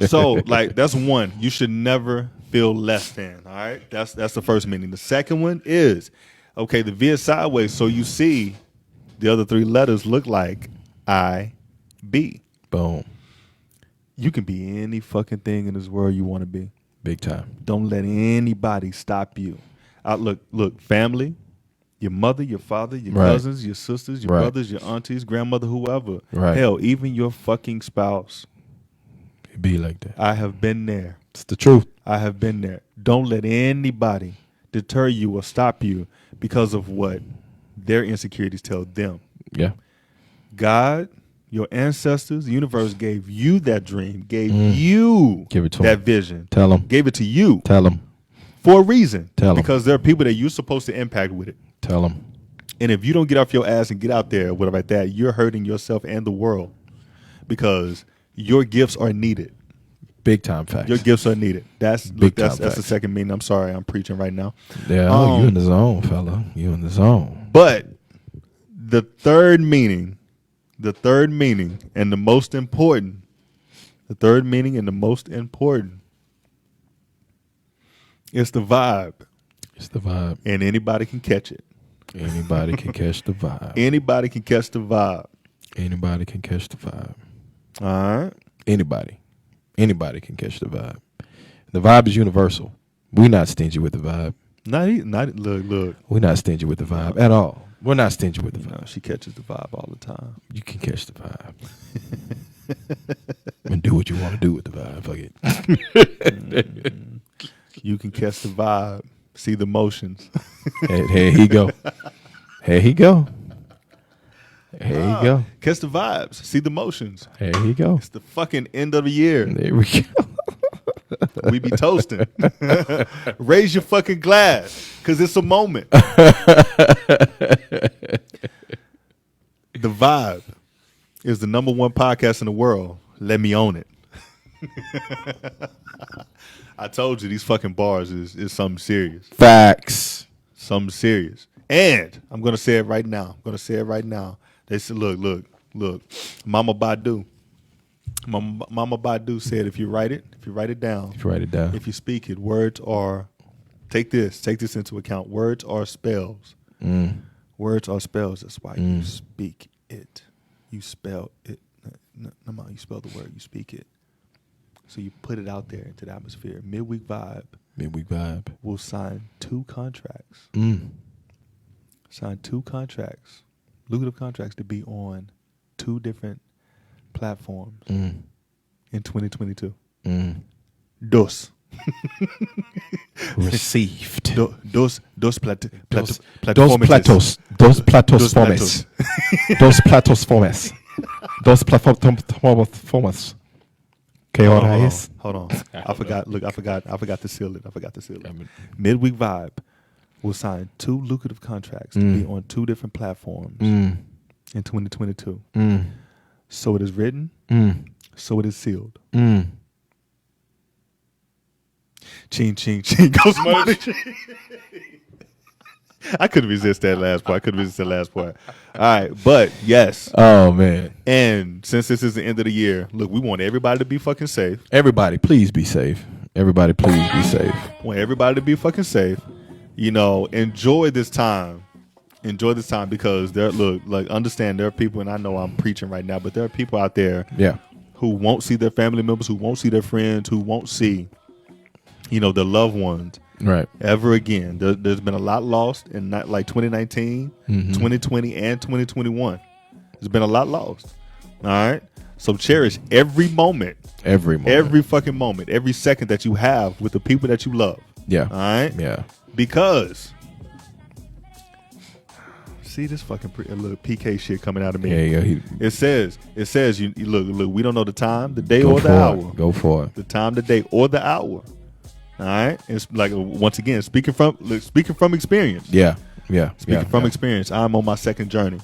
So that's one. You should never feel less than. All right. That's the first meaning. The second one is, okay, the V is sideways, so you see the other 3 letters look like I-B. Boom. You can be any fucking thing in this world you want to be. Big time. Don't let anybody stop you. Look, family, your mother, your father, your cousins, your sisters, your brothers, your aunties, grandmother, whoever. Right. Hell, even your fucking spouse. It be like that. I have been there. It's the truth. I have been there. Don't let anybody deter you or stop you because of what their insecurities tell them. Yeah. God, your ancestors, the universe gave you that dream, gave you that vision. Tell them. Gave it to you. Tell them. For a reason. Tell them. Because there are people that you're supposed to impact with it. Tell them. And if you don't get off your ass and get out there, whatever like that, you're hurting yourself and the world, because your gifts are needed. Big time facts. Your gifts are needed. That's the second meaning. I'm sorry, I'm preaching right now. Yeah, you in the zone, fella. You in the zone. But the third meaning, and the most important, it's the vibe. It's the vibe. And anybody can catch it. Anybody can catch the vibe. Anybody can catch the vibe. Anybody can catch the vibe. All right. Anybody can catch the vibe. The vibe is universal. We're not stingy with the vibe. Look. We're not stingy with the vibe at all. We're not stingy with the vibe. No, she catches the vibe all the time. You can catch the vibe. And do what you want to do with the vibe. Fuck it. You can catch the vibe. See the motions. Here he go. Here he go. There you go. Catch the vibes. See the motions. There you go. It's the fucking end of the year. There we go. We be toasting. Raise your fucking glass, because it's a moment. The Vibe is the #1 podcast in the world. Let me own it. I told you these fucking bars is something serious. Facts. Something serious. And I'm going to say it right now. They said, look. Mama Badu said, if you write it down, if you speak it, words are, take this into account. Words are spells. Words are spells. That's why you speak it. You spell it. No, you spell the word. You speak it. So you put it out there into the atmosphere. Midweek Vibe will sign 2 contracts. Sign 2 contracts, lucrative contracts, to be on 2 different platforms in 2022. Dos. Received. Dos Dos platos formes. Dos platos formes. Dos platformas. ¿Qué hora es? Hold on. I forgot to seal it. Midweek Vibe will sign 2 lucrative contracts to be on 2 different platforms in 2022. So it is written. So it is sealed. Ching, ching, ching goes money. I couldn't resist that last part. All right, but yes. Oh, man. And since this is the end of the year, look, we want everybody to be fucking safe. Everybody, please be safe. Everybody, please be safe. Want everybody to be fucking safe. You know, enjoy this time. Because understand there are people, and I know I'm preaching right now, but there are people out there who won't see their family members, who won't see their friends, who won't see, their loved ones ever again. There's been a lot lost in 2019, 2020, and 2021. There's been a lot lost. All right? So cherish every moment. Every fucking moment. Every second that you have with the people that you love. Yeah. All right? Yeah. Because see this fucking little PK shit coming out of me. Yeah, yeah. It says you look. We don't know the time, the day, or the hour. Go for it. The time, the day, or the hour. All right. It's like, once again, speaking from experience. Yeah. Speaking from experience, I'm on my second journey.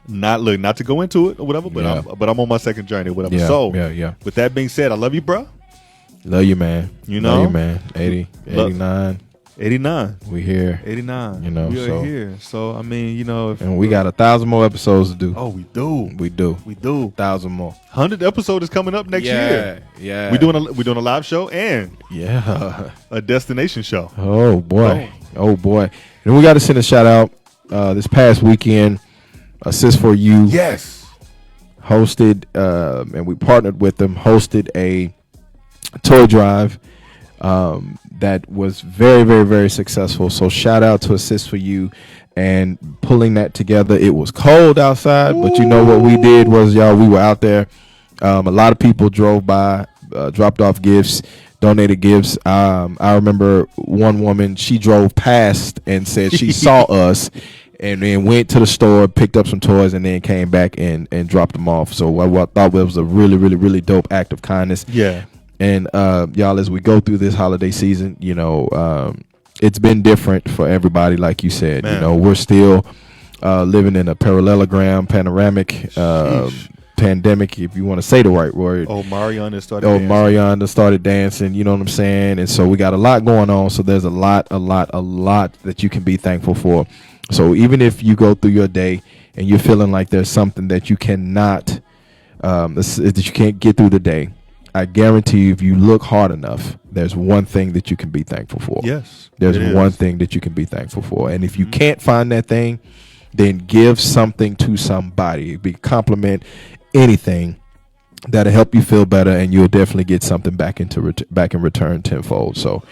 Not to go into it or whatever, but I'm on my second journey or whatever. Yeah, So yeah. with that being said, I love you, bro. Love you, man. Love you, man. 80, 89. 89. We here. 89. We are so here. So, I mean, and we got 1,000 more episodes to do. Oh, we do. We do. 1,000 more. 100 episode is coming up next year. Yeah. We're doing a live show and a destination show. Oh boy. And we got to send a shout out. This past weekend, Assist for You. Yes. Hosted, and we partnered with them. Hosted a toy drive that was very, very, very successful. So shout out to Assist for You and pulling that together. It was cold outside, but what we did was, we were out there. A lot of people drove by, dropped off gifts, donated gifts. I remember one woman, she drove past and said she saw us and then went to the store, picked up some toys, and then came back and dropped them off. So I thought it was a really, really, really dope act of kindness. Yeah. And y'all, as we go through this holiday season, it's been different for everybody, like you said. Man. We're still living in a parallelogram, panoramic pandemic, if you want to say the right word. Mariana started dancing, you know what I'm saying? And so we got a lot going on. So there's a lot that you can be thankful for. So even if you go through your day and you're feeling like there's something that you cannot, that you can't get through the day, I guarantee you, if you look hard enough, there's one thing that you can be thankful for. Yes. There's one thing that you can be thankful for. And if you can't find that thing, then give something to somebody. Be compliment, anything that'll help you feel better, and you'll definitely get something back in return tenfold. So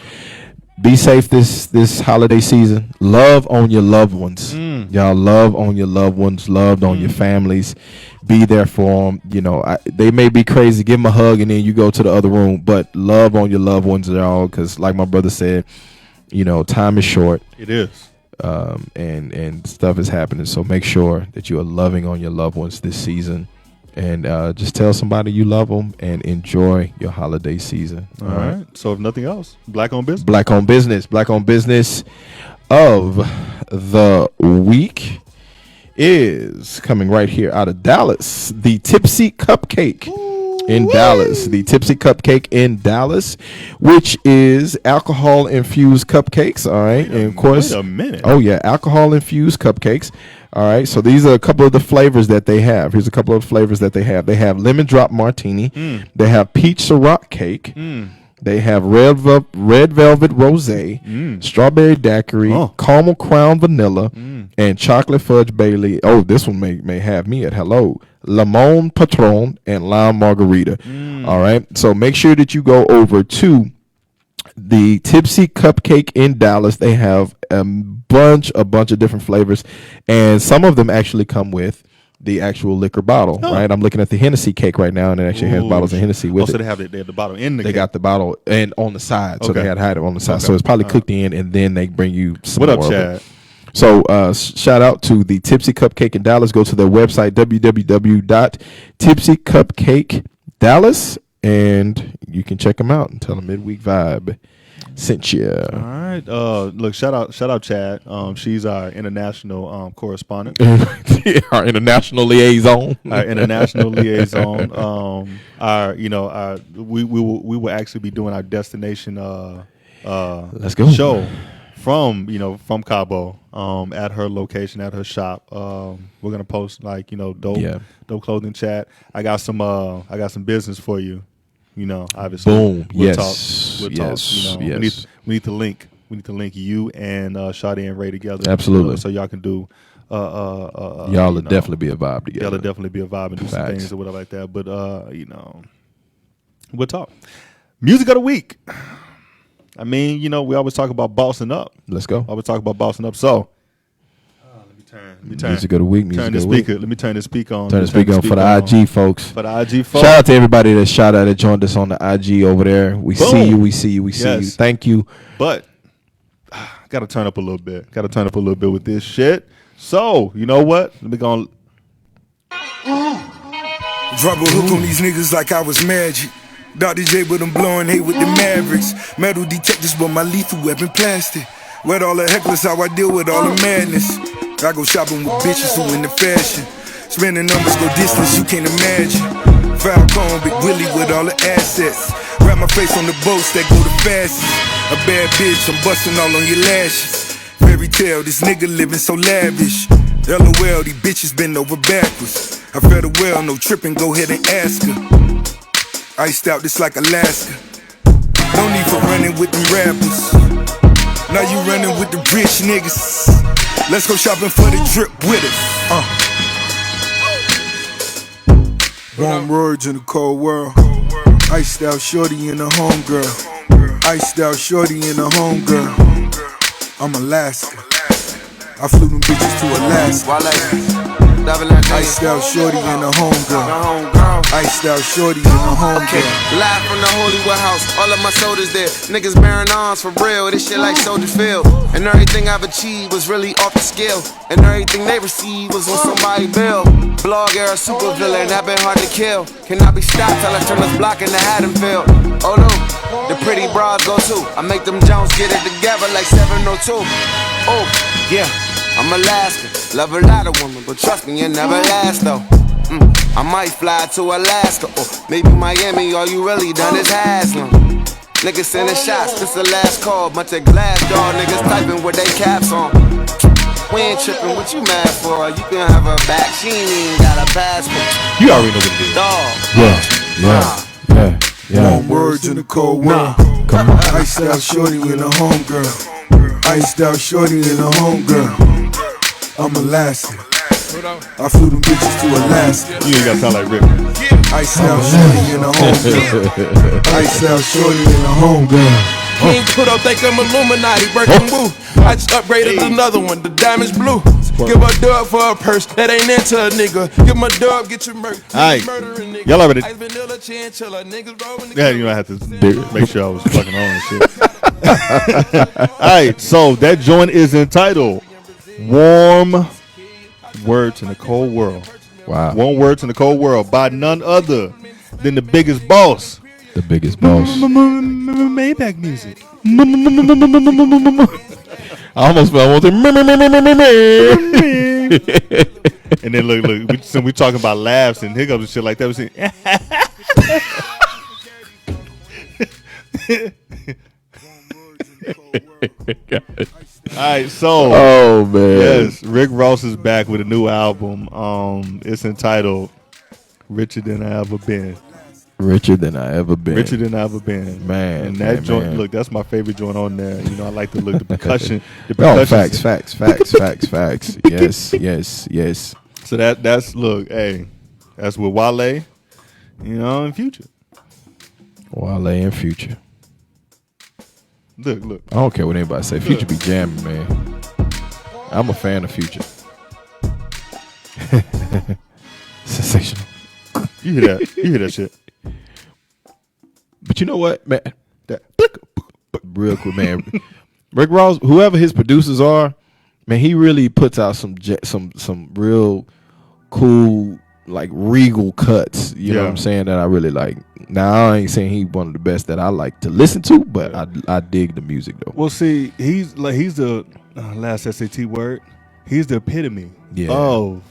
be safe this holiday season. Love on your loved ones. Y'all, love on your loved ones. Love on your families. Be there for them. They may be crazy. Give them a hug and then you go to the other room. But love on your loved ones, y'all, because like my brother said, time is short. It is. and stuff is happening. So make sure that you are loving on your loved ones this season, and just tell somebody you love them and enjoy your holiday season. All right. So if nothing else, black on business. Black on business. Black on business of the week is coming right here out of Dallas. The Tipsy Cupcake in Dallas. The Tipsy Cupcake in Dallas, which is alcohol infused cupcakes. All right. And of course, wait a minute. Oh yeah, alcohol infused cupcakes. All right. So these are a couple of the flavors that they have. Here's a couple of flavors that they have. They have lemon drop martini. They have peach Ciroc cake. They have red velvet rosé, strawberry daiquiri, caramel crown vanilla, and chocolate fudge Bailey. Oh, this one may have me at hello. Lemon Patron and lime margarita. All right. So make sure that you go over to the Tipsy Cupcake in Dallas. They have a bunch of different flavors, and some of them actually come with the actual liquor bottle, right? I'm looking at the Hennessy cake right now, and it actually has bottles of Hennessy with it. So they have the bottle in the cake. They got the bottle and on the side, so Okay. they had it on the side. Okay. So it's probably cooked in, and then they bring you some What up, more of Chad? it. So shout out to the Tipsy Cupcake in Dallas. Go to their website, www.tipsycupcakedallas, and you can check them out and tell them Midweek Vibe sent you. All right. Look, shout out Chad. She's our international correspondent. Our international liaison. Our international liaison. We will actually be doing our destination Let's go. show from Cabo at her location, at her shop. We're gonna post dope clothing. Chat. I got some business for you. Obviously. Boom. We'll Yes. talk. We'll Yes. talk. Yes. We need to link. We need to link you and Shadi and Ray together. Absolutely. So y'all can do. Y'all will definitely be a vibe together. Y'all will definitely be a vibe and do some Facts. things or whatever like that. But we'll talk. Music of the week. I mean, we always talk about bossing up. Let's go. Always talk about bossing up. So let me turn. Music of the week. Music Turn of the the week. speaker. Let me turn the speaker on. Turn the Let me speaker on for the IG folks. For the IG folks. Shout out to everybody that joined us on the IG over there. We Boom. see you. We see you. We see Yes. you. Thank you. But gotta turn up a little bit. Gotta turn up a little bit with this shit. So you know what? Let me go. Drop a hook on these niggas like I was magic. Dr. J with them blowing hate with the Mavericks. Metal detectors but my lethal weapon plastic. Wet all the hecklers, how I deal with all the madness. I go shopping with bitches who in the fashion. Spending numbers go distance you can't imagine. Falcon, Big Willie with all the assets. Wrap my face on the boats that go the fastest. A bad bitch, I'm busting all on your lashes. Fairy tale, this nigga living so lavish. LOL, these bitches bend over backwards. I fed her well, no tripping, go ahead and ask her. Iced out this like Alaska. No need for running with them rappers. Now you running with the rich niggas. Let's go shopping for the drip with us. Warm words in a cold world. Iced out shorty and a homegirl. Iced out shorty and a homegirl. I'm Alaska. I flew them bitches to Alaska. Iced out shorty and a homegirl. Iced out shorty and a homegirl. Okay, live from the Hollywood house, all of my soldiers there. Niggas bearing arms for real, this shit like Soldier Field. And everything I've achieved was really off the scale. And everything they received was on somebody's bill. Blog era super villain, that been hard to kill. Cannot be stopped till I turn this block into Haddonfield. Oh no, the pretty bras go too. I make them Jones get it together like 702. Oh, yeah, I'm Alaska. Love a lot of women, but trust me, it never lasts though. I might fly to Alaska or maybe Miami. All you really done is hassling. Niggas sending shots, this the last call. Bunch of glass jaw niggas typing with they caps on. We ain't tripping, what you mad for? You can have her back, she ain't even got a passport. You already know what it is. Dog. Yeah. Warm words in the cold world. Come on. Iced out shorty and a homegirl. Iced out shorty and a homegirl. I'm Alaska. I flew them bitches to Alaska. You ain't gotta sound like Rick. Iced out shorty and a homegirl. Iced out shorty and a homegirl. King Kudo think I'm Illuminati, breaking woo. I just upgraded another one, the diamond's blue. Give a dub for a purse that ain't into a nigga. Give my dub, get your murder. Alright. Murdering nigga. Y'all already. Ice vanilla chinchilla, niggas rolling the Yeah, you know I had to make sure I was fucking on and shit. All right, so that joint is entitled Warm Words in the Cold World. Wow. Warm Words in the Cold World by none other than the biggest boss. The biggest boss. Maybach Music. I almost felt and then look, we talking about laughs and hiccups and shit like that. We see, all right, so oh man, yes, Rick Ross is back with a new album. It's entitled "Richer Than I Ever Been." Richer than I ever been. Richer than I ever been, man. And that joint, man. look, that's my favorite joint on there. You know, I like to look the percussion. Oh, facts. Yes. So that's look, hey, that's with Wale, you know, and Future. Wale and Future. Look. I don't care what anybody say. Future be jamming, man. I'm a fan of Future. Sensational. You hear that? You hear that shit? But you know what, man? That real quick, man. Rick Ross, whoever his producers are, man, he really puts out some real cool, like regal cuts. You know what I'm saying? That I really like. Now I ain't saying he's one of the best that I like to listen to, but I dig the music though. Well, see, he's the last SAT word. He's the epitome of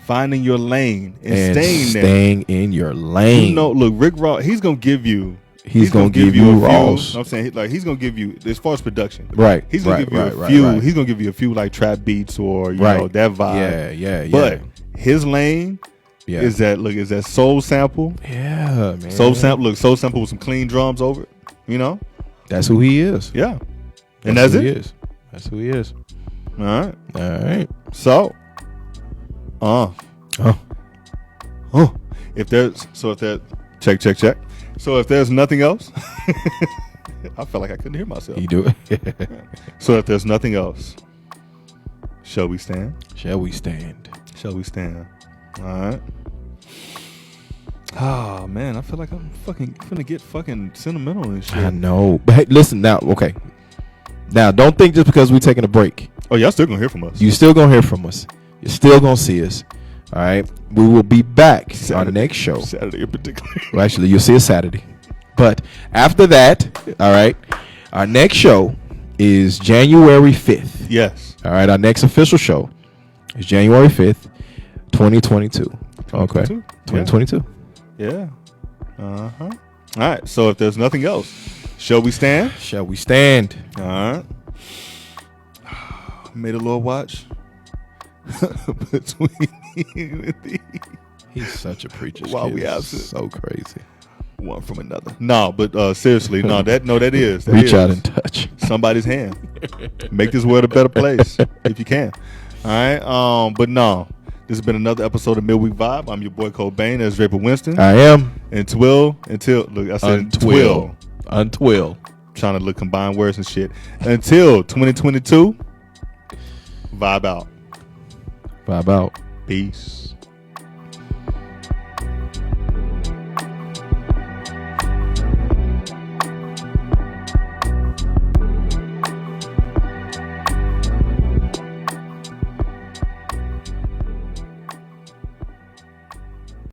finding your lane and staying in your lane. You know, look, Rick Ross, he's gonna give you. He's gonna give you Ross. I'm saying, like, he's gonna give you, as far as production, right? He's gonna give you a few. He's gonna give you a few like trap beats or you know that vibe. Yeah. But his lane is that soul sample. Yeah, man. Soul sample with some clean drums over it. You know, that's who he is. Yeah, and that's it. He is. That's who he is. All right. So, if there's check. So if there's nothing else, I felt like I couldn't hear myself. You do it. So if there's nothing else, shall we stand? Shall we stand? All right. Oh man, I feel like I'm gonna get fucking sentimental and shit. I know, but hey, listen now. Okay, now don't think just because we're taking a break. Oh, y'all still gonna hear from us. You still gonna hear from us. You're still gonna see us. All right, we will be back on the next show. Saturday in particular. Well, actually, you'll see us Saturday. But after that, all right, our next show is January 5th. Yes. All right, our next official show is January 5th, 2022. Okay. 2022. Yeah. All right. So if there's nothing else, shall we stand? Shall we stand? All right. Made a little watch between you and thee. He's such a preacher. While we absent. So crazy. One from another. No, but seriously, that is. Reach out and touch somebody's hand. Make this world a better place if you can. All right. But no, this has been another episode of Midweek Vibe. I'm your boy Cobain. That's Draper Winston. I am. Until I said Untwill. Trying to look combine words and shit. Until 2022. Vibe out. Vibe out. Peace.